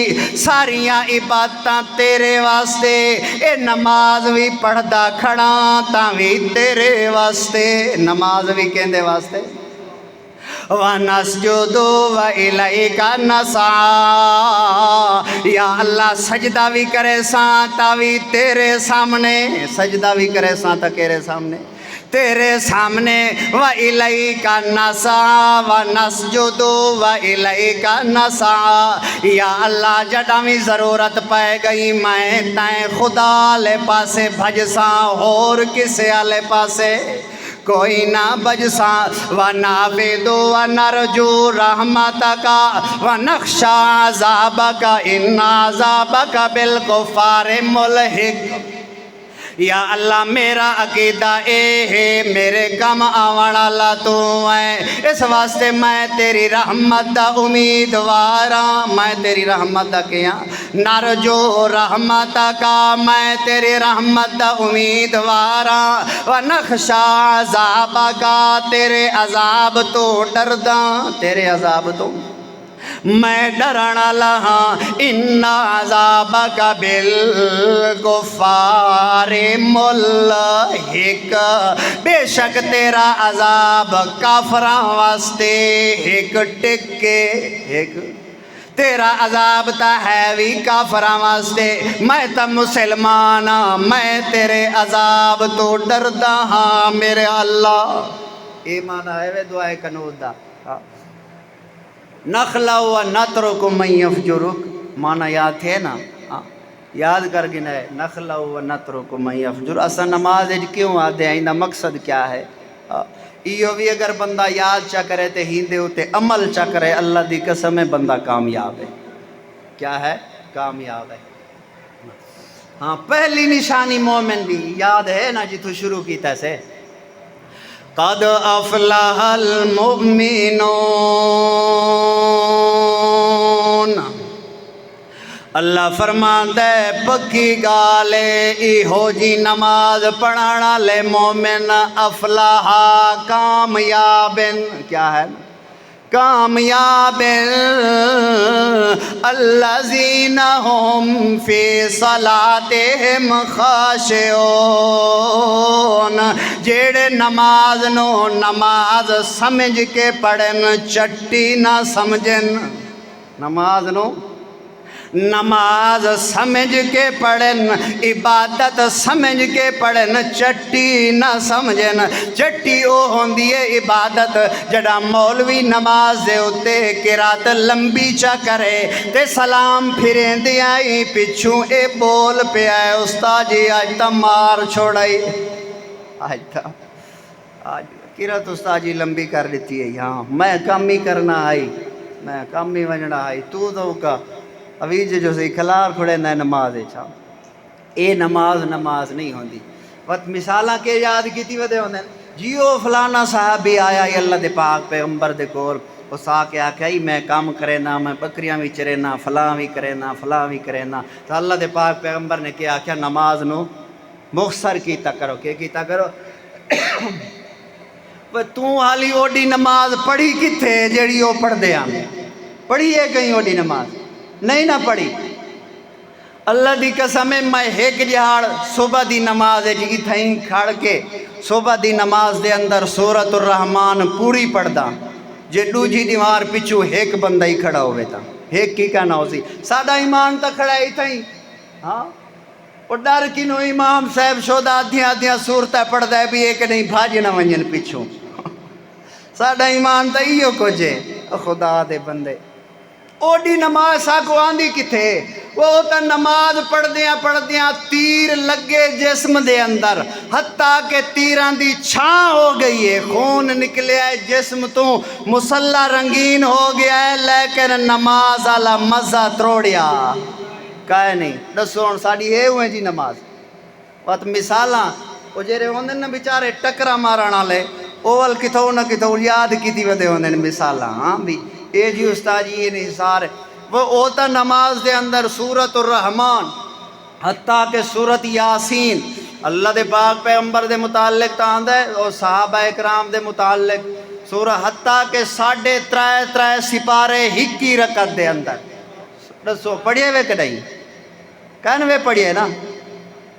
ساریاں عبادتاں تیرے واسطے، اے نماز بھی پڑھدا کھڑا تاں بھی تیرے واسطے، نماز بھی کہندے واسطے، وَنَسْجُدُ وَإِلَيْكَ نَسْعَى، یا اللہ سجدہ بھی کرے ساں تا بھی تیرے سامنے، سجدہ بھی کرے ساں تا تیرے سامنے، تیرے سامنے، وَإِلَيْكَ نَسْعَى وَنَسْجُدُ وَإِلَيْكَ نَسْعَى، یا اللہ جڑا بھی ضرورت پائے گئی میں تائیں خدا لے پاسے بھج ساں اور کسے آلے پاسے کوئی نہ بجسا ونعبد ونرجو رحمتک ونخشى عذابک ان عذابک بالکفار ملحق۔ یا اللہ میرا عقیدہ اے ہے میرے کم آوان اللہ تو ہے، اس واسطے میں تیری رحمت دا امیدواراں، میں تیری رحمت دا کیا نرجو رحمتک، میں تیری رحمت دا امیدواراں، ونخشى عذابک، تیرے عذاب تو ڈرداں، تیرے عذاب تو میں ڈرنا لہا، ان عذابک بالکفار ملحق، بے شک تیرا عذاب کافراں واسطے ایک ٹکے، ایک تیرا عذاب تا ہے وی کافراں واسطے، میں تا مسلمان ہاں، میں تیرے عذاب تو ڈردا ہاں میرے اللہ۔ یہ معنی ہے وے دعائے قنوت دا، نخلا و نترک من یفجرک، معنی یاد تھے نا، یاد کر گنا ہے، نخلا و نترک من یفجر، اسا نماز کیوں آدھے ہیں، مقصد کیا ہے؟ ایو بھی اگر بندہ یاد چا کرے تے ہیندے ہوتے عمل چا کرے، اللہ دی قسم ہے بندہ کامیاب ہے۔ کیا ہے؟ کامیاب ہے۔ ہاں پہلی نشانی مومن دی یاد ہے نا جتوں شروع کیتا سے، قد افلح المؤمنون، اللہ فرماندا ہے پکی گالے ایہو جی نماز پڑھانا لے مومن، افلح کامیاب، کیا ہے؟ کامیاب، الذین ہم فی صلاتہم خاشعون، جیڑے نماز نو نماز سمجھ کے پڑھن، چٹی نہ سمجھن، نماز نو نماز سمجھ کے پڑھن، عبادت سمجھ کے پڑھن، چٹی نہ سمجھن۔ چٹی او ہوندی ہے عبادت جڑا مولوی نماز دے اتے قرات لمبی چا کرے تے سلام پھریں دی آئی پچھوں اے بول پہ آئے استاد جی آج تا مار چھوڑائی، آج قرات استاد جی لمبی کر لیتی ہے، یہاں میں کم ہی کرنا آئی، میں کم ہی ونجنا آئی، تو دو کا اویج جو سی کھلار کھڑے نہ نماز چھا، اے نماز نماز نہیں ہوندی۔ وقت مثالاں کے یاد کیتی ودے ہوندے جیو فلانا صحابی آیا اللہ دے پاک پیغمبر دے کول، اس آ کے آکھیا میں کام کرے نا، میں بکریاں بھی چرے نا، فلاں بھی کرے نا، فلاں بھی کرے نا، تو اللہ دے پاک پیغمبر نے کیا آکھیا نماز نو مختصر کیتا کرو، کہ کیتا کرو تو حالی اوڈی نماز پڑھی کتھے جیڑی او پڑھ دے آنے، پڑھی ہے کہیں اوڈی نماز نہیں نہ پڑھی؟ اللہ دی قسم میں ایک جہاڑ صبح دی نماز جی تھائیں کھڑ کے صبح دی نماز دے اندر سورۃ الرحمن پوری پڑھ دا، جے دوجی دیوار پچھو ایک بندہ ہی کھڑا ہوئے تھا، ایک کی کا نہ ہو سی سادہ ایمان تا کھڑا ہی تھائیں، ہاں اور ڈر کنو امام صاحب شودہ آدھیاں آدھیاں صورتیں پڑھ دے بھی ایک نہیں بھاج نہ ونجن پچھو، سادہ ایمان تا ہی ہو کچھے خدا دے بندے۔ اوڈی نماز ساکو آندھی کتھے، وہ تا نماز پڑھ دیاں تیر لگے جسم دے اندر، حتیٰ کہ تیران دی چھاں ہو گئی ہے، خون نکلے ہے جسم تو، مسلح رنگین ہو گیا ہے، لیکن نماز آلا مزہ تروڑیا کہے نہیں۔ دسون ساڑی ہے ہوئے جی نماز وقت مثالاں وہ جیرے ہوندے نا بیچارے ٹکرہ مارانا لے اول کتھو نہ کتھو یاد کیتی ودے ہوندے مثالاں، ہاں بھی اے جی استاد جی یہ نہیں سارے وہ اوتا نماز دے اندر سورۃ الرحمن حتیٰ کہ سورۃ یاسین اللہ دے پاک پیغمبر دے متعلق تا آندہ ہے اور صحابہ اکرام دے متعلق سورہ، حتیٰ کہ 3.5 سپارے ہکی رکعت دے اندر دسو پڑھئے وے کڑائی کہنے وے پڑھئے نا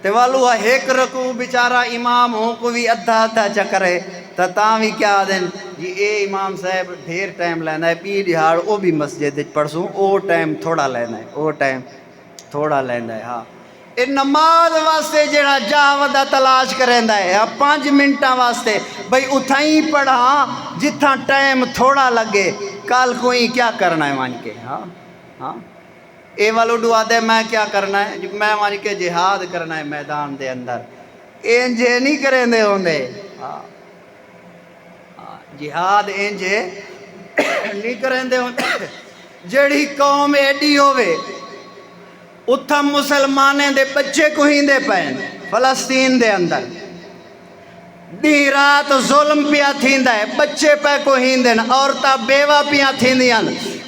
تے والو ایک رکو بیچارہ امام ہوں کو بھی ادھا چکرے تاں بھی کیا دیں جی اے امام صاحب ڈھیر ٹائم لینا ہے، پی دیہاڑ او بھی مسجد پڑھسوں او ٹائم تھوڑا لینا ہے، او ٹائم تھوڑا لینا ہے۔ ہاں اے نماز واسطے جڑا جاودہ تلاش کریں ہے 5 منٹاں واسطے بھئی اتھائیں پڑھا جتھاں ٹائم تھوڑا لگے، کل کوئی کیا کرنا ہے مان کے، ہاں ہاں اے والو دعا دے میں کیا کرنا ہے، میں مان کے جہاد کرنا ہے میدان دے اندر، انجے نہیں کریں دے ہوندے، ہاں جہاد انجے نہیں کریں دے ہوندے جڑی قوم ایڈی ہوئے اتھا مسلمانے دے بچے کو ہی دے پہن فلسطین دے اندر دی رات ظلم پیا تھیندا ہے بچے پہ کو ہی دن عورتہ بیوہ پیا تھیندیاں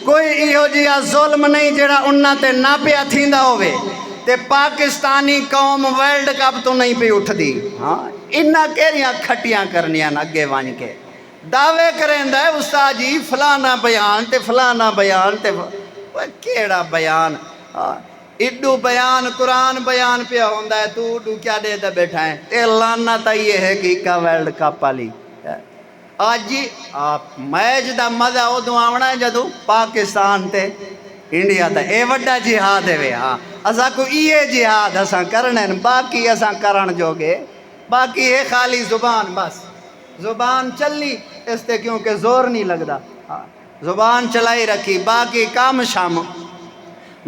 کوئی ایہو جیا ظلم نہیں جڑا انہاں تے نہ پیا تھیندا ہوئے تے پاکستانی قوم ورلڈ کپ تو نہیں پہ اٹھ دی ہاں انہاں کیریاں کھٹیاں کرنیاں اگے وان کے دعوے کریں دا ہے استاد جی فلانا بیان تے وہ کیڑا بیان اڈو بیان قرآن بیان پہ ہوندہ ہے تو اڈو کیا دے دا بیٹھا ہے تے لعنت یہ ہے کہ کا ورلڈ کپ والی آج جی میچ دا مزہ ادو آونا ہے جدو پاکستان تے انڈیا دا اے وڈا جہاد ہے وے ہاں اسا کو یہ جہاد اسا کرنے باقی اسا کرن جو گے باقی ہے خالی زبان بس زبان چلی اس تے کیونکہ زور نہیں لگدا زبان چلائی رکھی باقی کام شام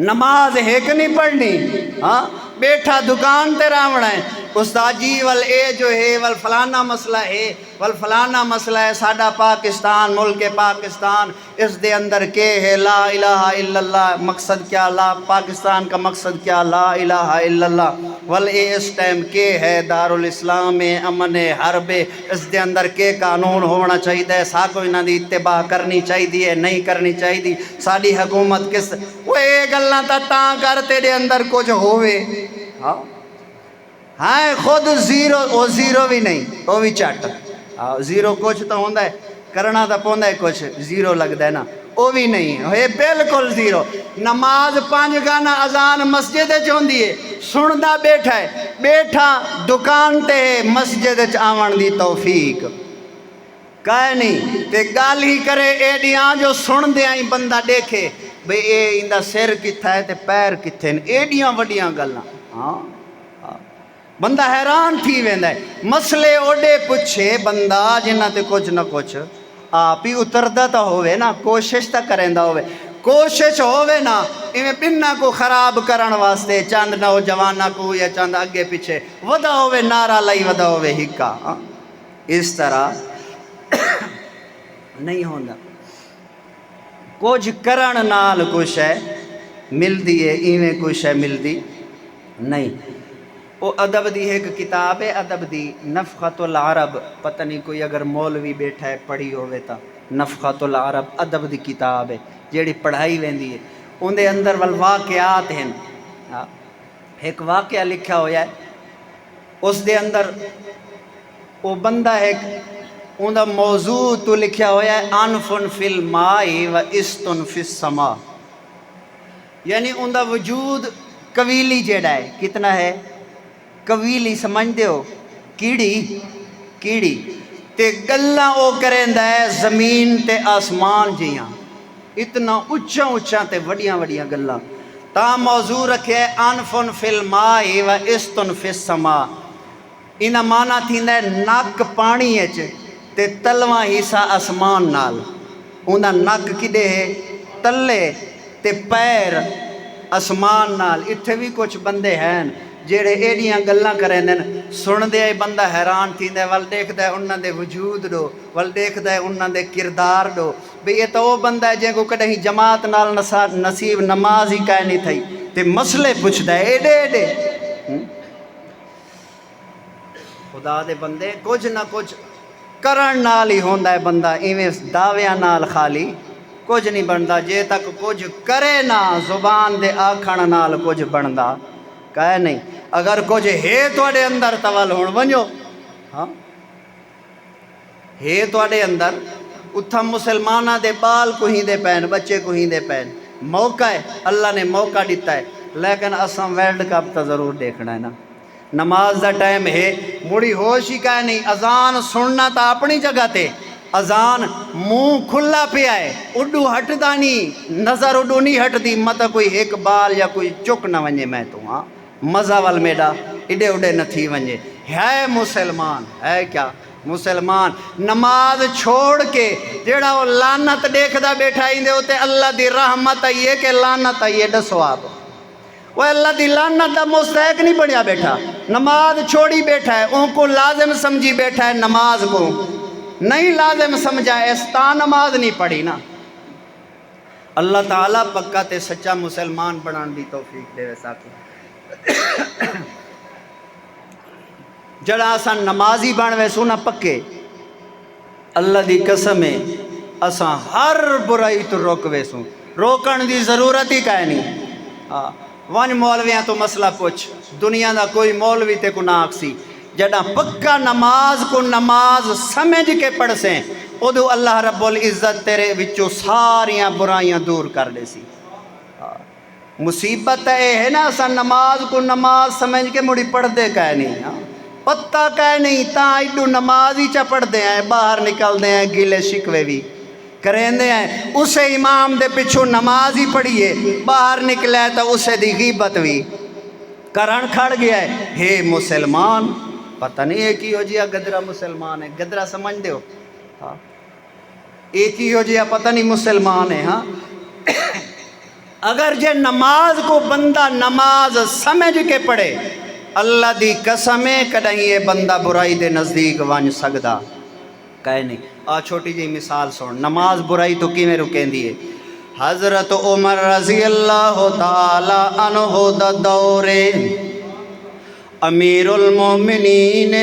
نماز ایک نہیں پڑھنی ہاں بیٹھا دکان تے راونا ہے استاد جی ول اے جو ہے ول فلانا مسئلہ ہے ول فلانا مسئلہ ہے ساڈا پاکستان ملک پاکستان اس دے اندر کے ہے لا الہ الا اللہ مقصد کیا لا پاکستان کا مقصد کیا لا الہ الا اللہ ول اے اس ٹائم کے ہے دارالاسلام امن حرب اس دے اندر کے قانون ہونا چاہیے سا کوئی نہ دی اتباع کرنی چاہیے نہیں کرنی چاہیے ساڈی حکومت کس وہ اے گلاں تاں کر تیرے اندر کچھ ہوئے ہاں خود زیرو وہ زیرو بھی نہیں وہ بھی چٹ زیرو کچھ تو ہوندہ ہے کرنا تو پوندہ ہے کچھ زیرو لگتا ہے نا وہ بھی نہیں ہے بالکل زیرو نماز 5 گانا اذان مسجد چوندی ہے سندا بیٹھا ہے بیٹھا دکان تے مسجد آون دی توفیق کہے نہیں تے گال ہی کرے ایڈیاں جو سن دے آئیں بندہ دیکھے بھئی اے اندہ سر کتھا ہے تے پیر کتھے ایڈیاں وڈیاں گلنا ہاں بندہ حیران تھی ویندہ ہے مسئلے اوڈے پچھے بندہ جنہ تے کچھ نہ کچھ آپ ہی اتردہ تا ہوئے نا کوشش تا کریں دا ہوئے کوشش ہوئے نا انہیں بننا کو خراب کرن واسطے چاند نوجوانہ کو یا چاند اگے پیچھے ودا ہوئے نارا لائی ودا ہوئے ہکا اس طرح نہیں ہوندہ کچھ کرن نال کچھ ہے مل دیئے ایویں کچھ ہے مل دی نہیں وہ ادب دی ایک کتاب ہے ادب دی نفخۃ العرب پتہ نہیں کوئی اگر مولوی بیٹھا ہے پڑھی ہوئے تا نفخۃ العرب ادب دی کتاب ہے جیڑی پڑھائی ویندی ہے ان دے اندر والواقعات ہیں ایک واقعہ لکھا ہویا ہے اس دے اندر وہ بندہ ہے ان دا موضوع تو لکھا ہویا ہے انفن فی الماء و استن فی السماء یعنی ان دا وجود قویلی جیڑا ہے کتنا ہے قویلی سمجھ دے ہو کیڑی تے گلہ او کریں دا ہے زمین تے آسمان جیاں اتنا اچھا تے وڈیاں گلہ تا موضوع رکھے ہے انفن فی الماء و استن فی السماء انہا مانا تھیندا ہے نک پانی اچ تے تلواں حصہ آسمان نال انہا نک کدے ہے تلے تے پیر آسمان نال اتھے بھی کچھ بندے ہیں جیڑے ایڈیاں گلاں کریں دن سن دے بندہ حیران تھی دے ول دیکھ دے انہاں دے وجود دو ول دیکھ دے انہاں دے کردار دو بھئی یہ تو وہ بندہ ہے جن کو کہیں جماعت نال نصیب نماز ہی کہہ نہیں تھئی تے مسئلے پوچھ دے ایڈے خدا دے بندے کچھ نہ کچھ کرن نال ہی ہوندا ہے بندہ ایویں دعویاں نال خالی کچھ نہیں بندا جے تک کچھ کرے نا زبان دے آکھن نال کچھ بندا کہے نہیں اگر کچھ ہے توڑے اندر تول ہون ونجو ہاں ہے توڑے اندر اتھا مسلمانہ دے بال کو ہی دے پہن بچے کو ہی دے پہن موقع ہے اللہ نے موقع دیتا ہے لیکن اساں ورلڈ کپ تا ضرور دیکھنا ہے نا نماز دا ٹائم ہے مڑی ہوش ہی کہے نہیں اذان سننا تا اپنی جگہ تے اذان منہ کھلا پیا ہے اڈو ہٹ دانی نظر اڈو نہیں ہٹ دی مت کوئی ایک بال یا کوئی چک نہ ونجے میں تو ہاں مزہ وال میڈا اڈے اڈے نہ تھی ونجے ہے مسلمان ہے کیا مسلمان نماز چھوڑ کے جیڑا وہ لعنت دیکھ دا بیٹھا ہی دے ہوتے اللہ دی رحمت آئیے کہ لعنت آئیے دسو آپ وہ اللہ دی لعنت دا مستحق نہیں بنیا بیٹھا نماز چھوڑی بیٹھا ہے ان کو لازم سمجھی بیٹھا ہے نماز کو نہیں لازم سمجھا اس تا نماز نہیں پڑھی نا۔ اللہ تعالیٰ پکا تے سچا مسلمان بنان دی توفیق دے ویسا کی جڑا اساں نمازی بن ویسو نا پکے، اللہ دی قسم ہے اساں ہر برائی تو روک ویسو، روکن دی ضرورت ہی کائے نہیں۔ ون مولویاں تو مسئلہ پوچھ، دنیا دا کوئی مولوی تے کو نہ آکسی جڑا پکا نماز کو نماز سمجھ کے پڑھ سیں ادو اللہ رب العزت تیرے وچوں ساریاں برائیاں دور کر دے سی۔ مصیبت ہے نا اساں نماز کو نماز سمجھ کے مڑی پڑھ دے کہے نہیں، پتہ کہے نہیں تاں ایڈو نماز ہی چا پڑھ دے ہیں، باہر نکل دے ہیں گلے شکوے بھی کریں دے ہیں، اسے امام دے پچھو نماز ہی پڑھیے باہر نکلے تو اسے دی غیبت بھی کرن کھڑ گیا ہے مسلمان، پتہ نہیں ایک ہی ہو جیا گدرہ مسلمان ہے، گدرہ سمجھ دے ہو ایک ہی ہو جیا پتہ نہیں مسلمان ہے۔ ہاں اگر جے نماز کو بندہ نماز سمجھ کے پڑھے اللہ دی قسمیں کدیں یہ بندہ برائی دے نزدیک ون سکدا کہے نہیں۔ چھوٹی جی مثال سن، نماز برائی تو کیویں رکیں دیئے؟ حضرت عمر رضی اللہ تعالی عنہ دا دورے امیر المومنین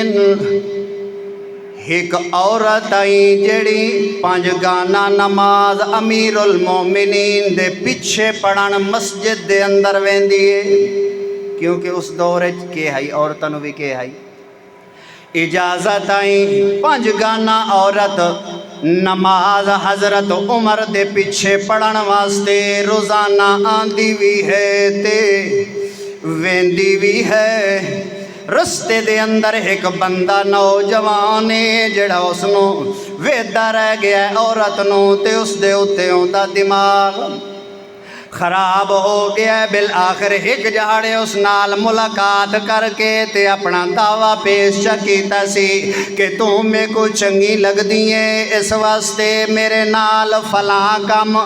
ایک عورت آئی جڑی پانچ گانا نماز امیر المومنین دے پیچھے پڑھن مسجد دے اندر ویندیے، کیونکہ اس دورے کے ہائی عورتوں بھی کے ہائی اجازت آئی پانچ گانا عورت نماز حضرت عمر دے پیچھے پڑھن واسطے روزانہ آندی بھی ہے تے ویندی بھی ہے۔ رستے دے اندر ایک بندہ نوجوان ہے جڑا اس نو ویدا رہ گیا ہے عورت نو تے اس دے اتے ہوندا دماغ خراب ہو گیا ہے۔ بالآخر ایک جہاڑے اس نال ملاقات کر کے تے اپنا دعویٰ پیش کیتا سی کہ تو میں کو چنگی لگ دیئے اس واسطے میرے نال فلاں کم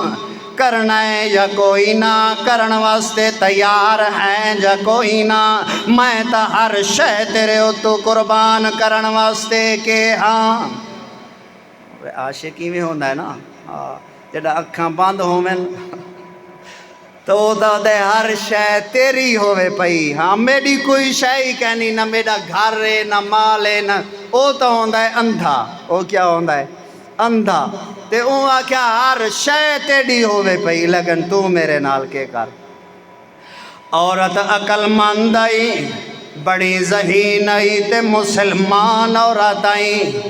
کرنا ہے یا کوئی نہ کرن واسطے تیار ہیں یا کوئی نہ، میں تا ہر شے تیرے تو قربان کرن واسطے کہ ہاں۔ عاشقی میں ہوندہ ہے نا جڑا اکھاں بند ہوویں تو دا دے ہر شے تیری ہوئے پئی، ہاں میری کوئی شے ہی کہنی نہ میرا گھر ہے نہ مال ہے نہ، او تو ہوندہ ہے اندھا، او کیا ہوندہ ہے اندھا، تے اون آکھیا ہر شے تیری ہوئے پئی لیکن تو میرے نال کے کر۔ عورت عقل مند آئی بڑی ذہین آئی تے مسلمان عورت آئی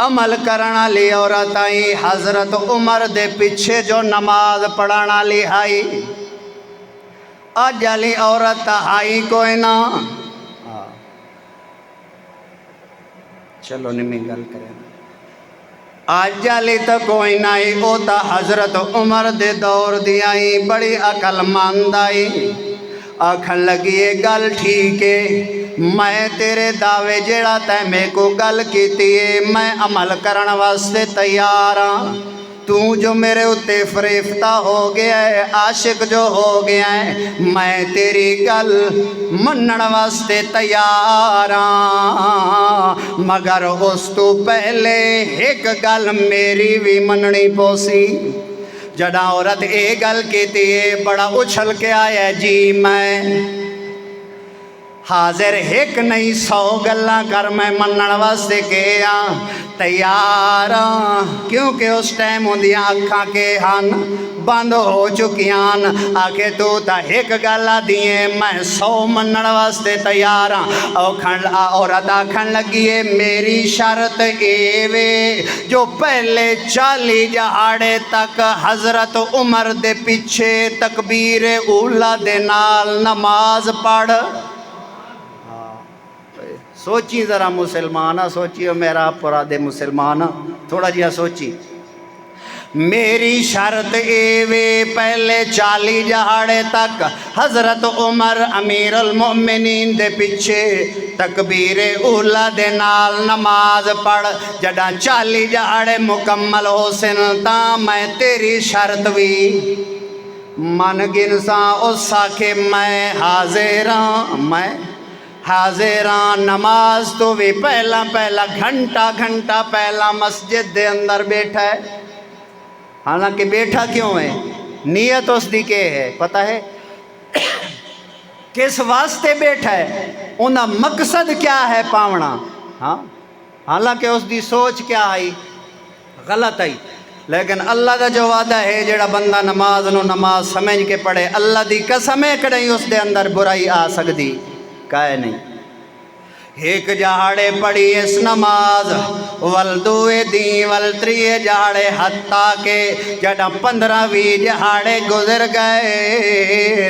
عمل کرنا لی عورت آئی حضرت عمر دے پیچھے جو نماز پڑھانا لی آئی آج علی عورت آئی کوئی نہ چلو نمی گل کریں آج علی تو کوئی نہ آئی او تا حضرت عمر دے دور دی آئی بڑی عقل مند آئی آکھن لگیے گل ٹھیک ہے میں تیرے دعوے جیڑا تے میں کو گل کیتی ہے میں عمل کرن واسطے تیار ہاں، تو جو میرے اتے فریفتہ ہو گیا ہے عاشق جو ہو گیا ہے میں تیری گل منن واسطے تیار ہاں، مگر اس تو پہلے ایک گل میری بھی مننی پوسی۔ جڑا عورت اے گل کیتی ہے بڑا اچھل کے آیا جی میں حاضر ایک نہیں 100 گلاں کر میں منن واسطے گیا تیار کیونکہ اس ٹائم ہوندیاں اکھاں کے ہن بند ہو چکیاں آکھے تو تا ایک گلا دیئے میں 100 منن واسطے تیار عورت آکھن لگیے میری شرط اے وے جو پہلے 40 دہاڑے تک حضرت عمر دے پیچھے تکبیر اولا دے نال نماز پڑھ۔ سوچی ذرا مسلمانہ سوچیو میرا پورا دے مسلمانہ تھوڑا جیا سوچی میری شرط اے وے پہلے 40 دہاڑے تک حضرت عمر امیر المؤمنین دے پیچھے تکبیر اولا دے نال نماز پڑھ جڑا 40 دہاڑے مکمل ہو سن تاں میں تیری شرط بھی من گنساں اس آکھے میں حاضر ہاں میں حاضران نماز تو بھی پہلا پہلا گھنٹہ پہلا مسجد دے اندر بیٹھا ہے. حالانکہ بیٹھا کیوں ہے؟ نیت اس دی کہ ہے پتہ ہے کس واسطے بیٹھا ہے، انہا مقصد کیا ہے پاونا. ہاں حالانکہ اس دی سوچ کیا آئی؟ غلط آئی. لیکن اللہ دا جو وعدہ ہے جڑا بندہ نماز نو نماز سمجھ کے پڑھے، اللہ دی قسم ہے کہ نہیں اس دے اندر برائی آ سکتی کائے نہیں. ایک جہاڑے پڑھی اس نماز والدوے دی والتریے جہاڑے حتیٰ کہ جڑا 15 جہاڑے گزر گئے.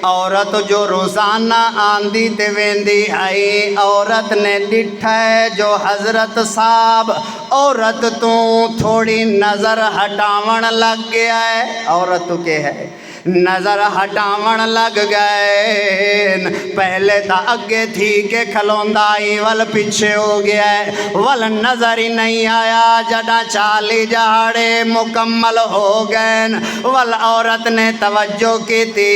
عورت جو روزانہ آندی تے ویندی آئی، عورت نے ڈٹھا ہے جو حضرت صاحب عورت تو تھوڑی نظر ہٹاون لگ گیا ہے. عورت تو کہ ہے نظر ہٹاون لگ گئے. پہلے تا اگے تھی کہ کھلوندا ہی ول پیچھے ہو گیا ہے، ول نظر ہی نہیں آیا. جڑا 40 جہاڑے مکمل ہو گئے ول عورت نے توجہ کی تھی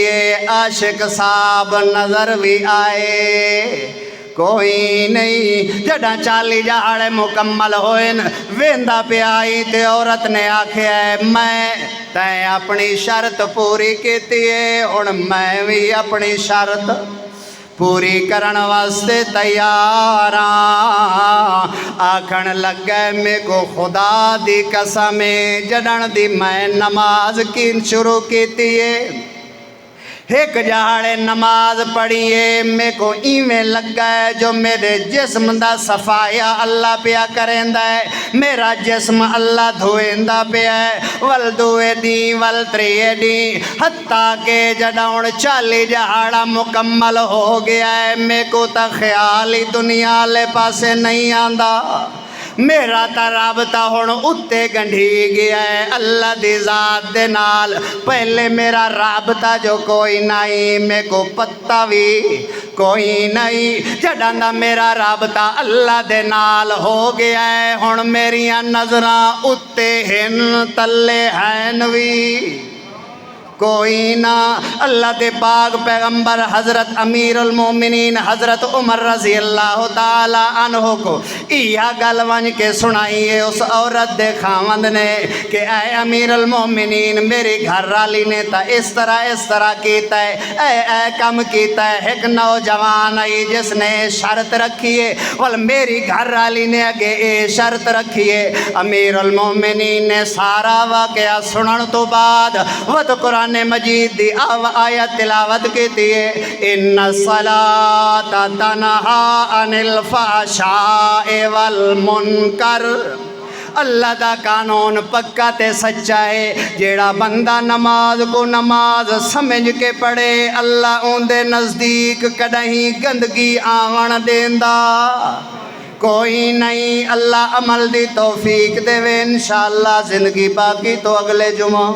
عاشق صاحب نظر بھی آئے کوئی نہیں. جڑا 40 جہاڑے مکمل ہوئے ویندا پہ آئی تے عورت نے آکھیا ہے میں تے اپنی شرط پوری کیتی ہے، ہن میں بھی اپنی شرط پوری کرن واسطے تیار ہاں. آکھن لگے میں کو خدا دی قسم جڑن دی میں نماز کی شروع کیتی ہے. ایک جہاڑے نماز پڑھیے میں کو ایویں لگا ہے جو میرے جسم دا صفایا اللہ پیا کریندا ہے، میرا جسم اللہ دھویندا پیا ہے. والدوے دی والتریے دی حتیٰ کہ جڑاؤں 40 جہاڑا مکمل ہو گیا ہے میں کو تا خیال ہی دنیا لے پاسے نہیں آندا. میرا تا رابطہ ہون اتے گنڈھی گیا ہے اللہ دی ذات دے نال. پہلے میرا رابطہ جو کوئی نہیں، میں کو پتہ بھی کوئی نہیں. جڑاں میرا رابطہ اللہ دے نال ہو گیا ہے ہن میریاں نظراں اتے ہن تلے ہیں وی کوئی نہ. اللہ دے پاک پیغمبر حضرت امیر المومنین حضرت عمر رضی اللہ تعالی عنہ کو یہ گل ون کے سنائی ہے اس عورت دے خاوند نے کہ اے امیر المومنین میری گھر والی نے تا اس طرح کیتا ہے، اے کم کیتا ہے. ایک نوجوان آئی جس نے شرط رکھی ہے ول میری گھر والی نے اگے اے شرط رکھی ہے. امیر المومنین نے سارا واقعہ سنن تو بعد وہ قرآن مجید دی آیت تلاوت کیتی ہے ان الصلاۃ تنہا عن الفحشاء والمنکر. اللہ دا قانون پکا تے سچا ہے، جیڑا بندہ نماز کو نماز سمجھ کے پڑھے اللہ اون دے نزدیک کدہیں گندگی آون دیندا کوئی نہیں. اللہ عمل دی توفیق دے انشاءاللہ. زندگی باقی تو اگلے جمعہ